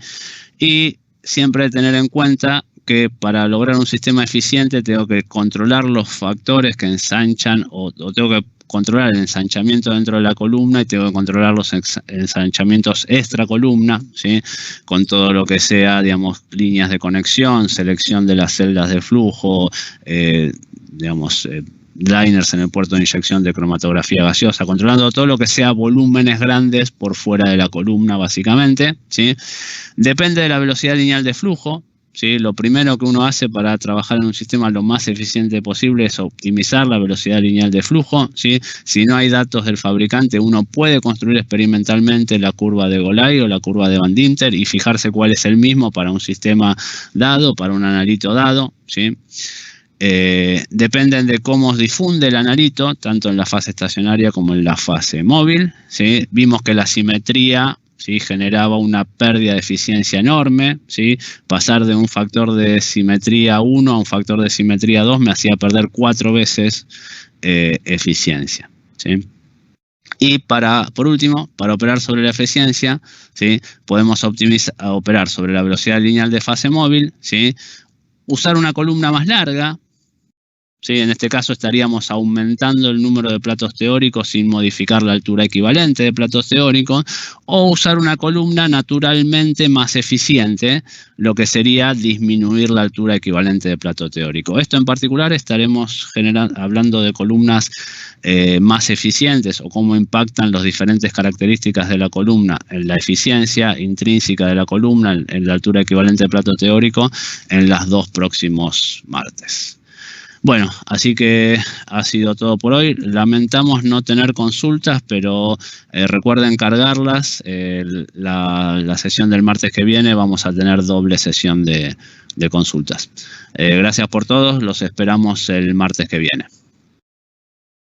Y siempre tener en cuenta que para lograr un sistema eficiente tengo que controlar los factores que ensanchan o tengo que controlar el ensanchamiento dentro de la columna y tengo que controlar los ensanchamientos extra columna, ¿sí? Con todo lo que sea, digamos, líneas de conexión, selección de las celdas de flujo, liners en el puerto de inyección de cromatografía gaseosa, controlando todo lo que sea volúmenes grandes por fuera de la columna, básicamente, ¿sí? Depende de la velocidad lineal de flujo, ¿sí? Lo primero que uno hace para trabajar en un sistema lo más eficiente posible es optimizar la velocidad lineal de flujo, ¿sí? Si no hay datos del fabricante, uno puede construir experimentalmente la curva de Golay o la curva de Van Dinter y fijarse cuál es el mismo para un sistema dado, para un analito dado, ¿sí? Dependen de cómo difunde el analito, tanto en la fase estacionaria como en la fase móvil, ¿sí? Vimos que la simetría, ¿sí? Generaba una pérdida de eficiencia enorme, ¿sí? Pasar de un factor de simetría 1 a un factor de simetría 2 me hacía perder 4 veces eficiencia, ¿sí? Y por último, para operar sobre la eficiencia, ¿sí? Podemos operar sobre la velocidad lineal de fase móvil, ¿sí? Usar una columna más larga, ¿sí? En este caso estaríamos aumentando el número de platos teóricos sin modificar la altura equivalente de platos teóricos, o usar una columna naturalmente más eficiente, lo que sería disminuir la altura equivalente de plato teórico. Esto en particular estaremos hablando de columnas más eficientes o cómo impactan las diferentes características de la columna en la eficiencia intrínseca de la columna, en la altura equivalente de plato teórico, en los 2 próximos martes. Bueno, así que ha sido todo por hoy. Lamentamos no tener consultas, pero recuerden cargarlas. La sesión del martes que viene vamos a tener doble sesión de consultas. Gracias por todos. Los esperamos el martes que viene.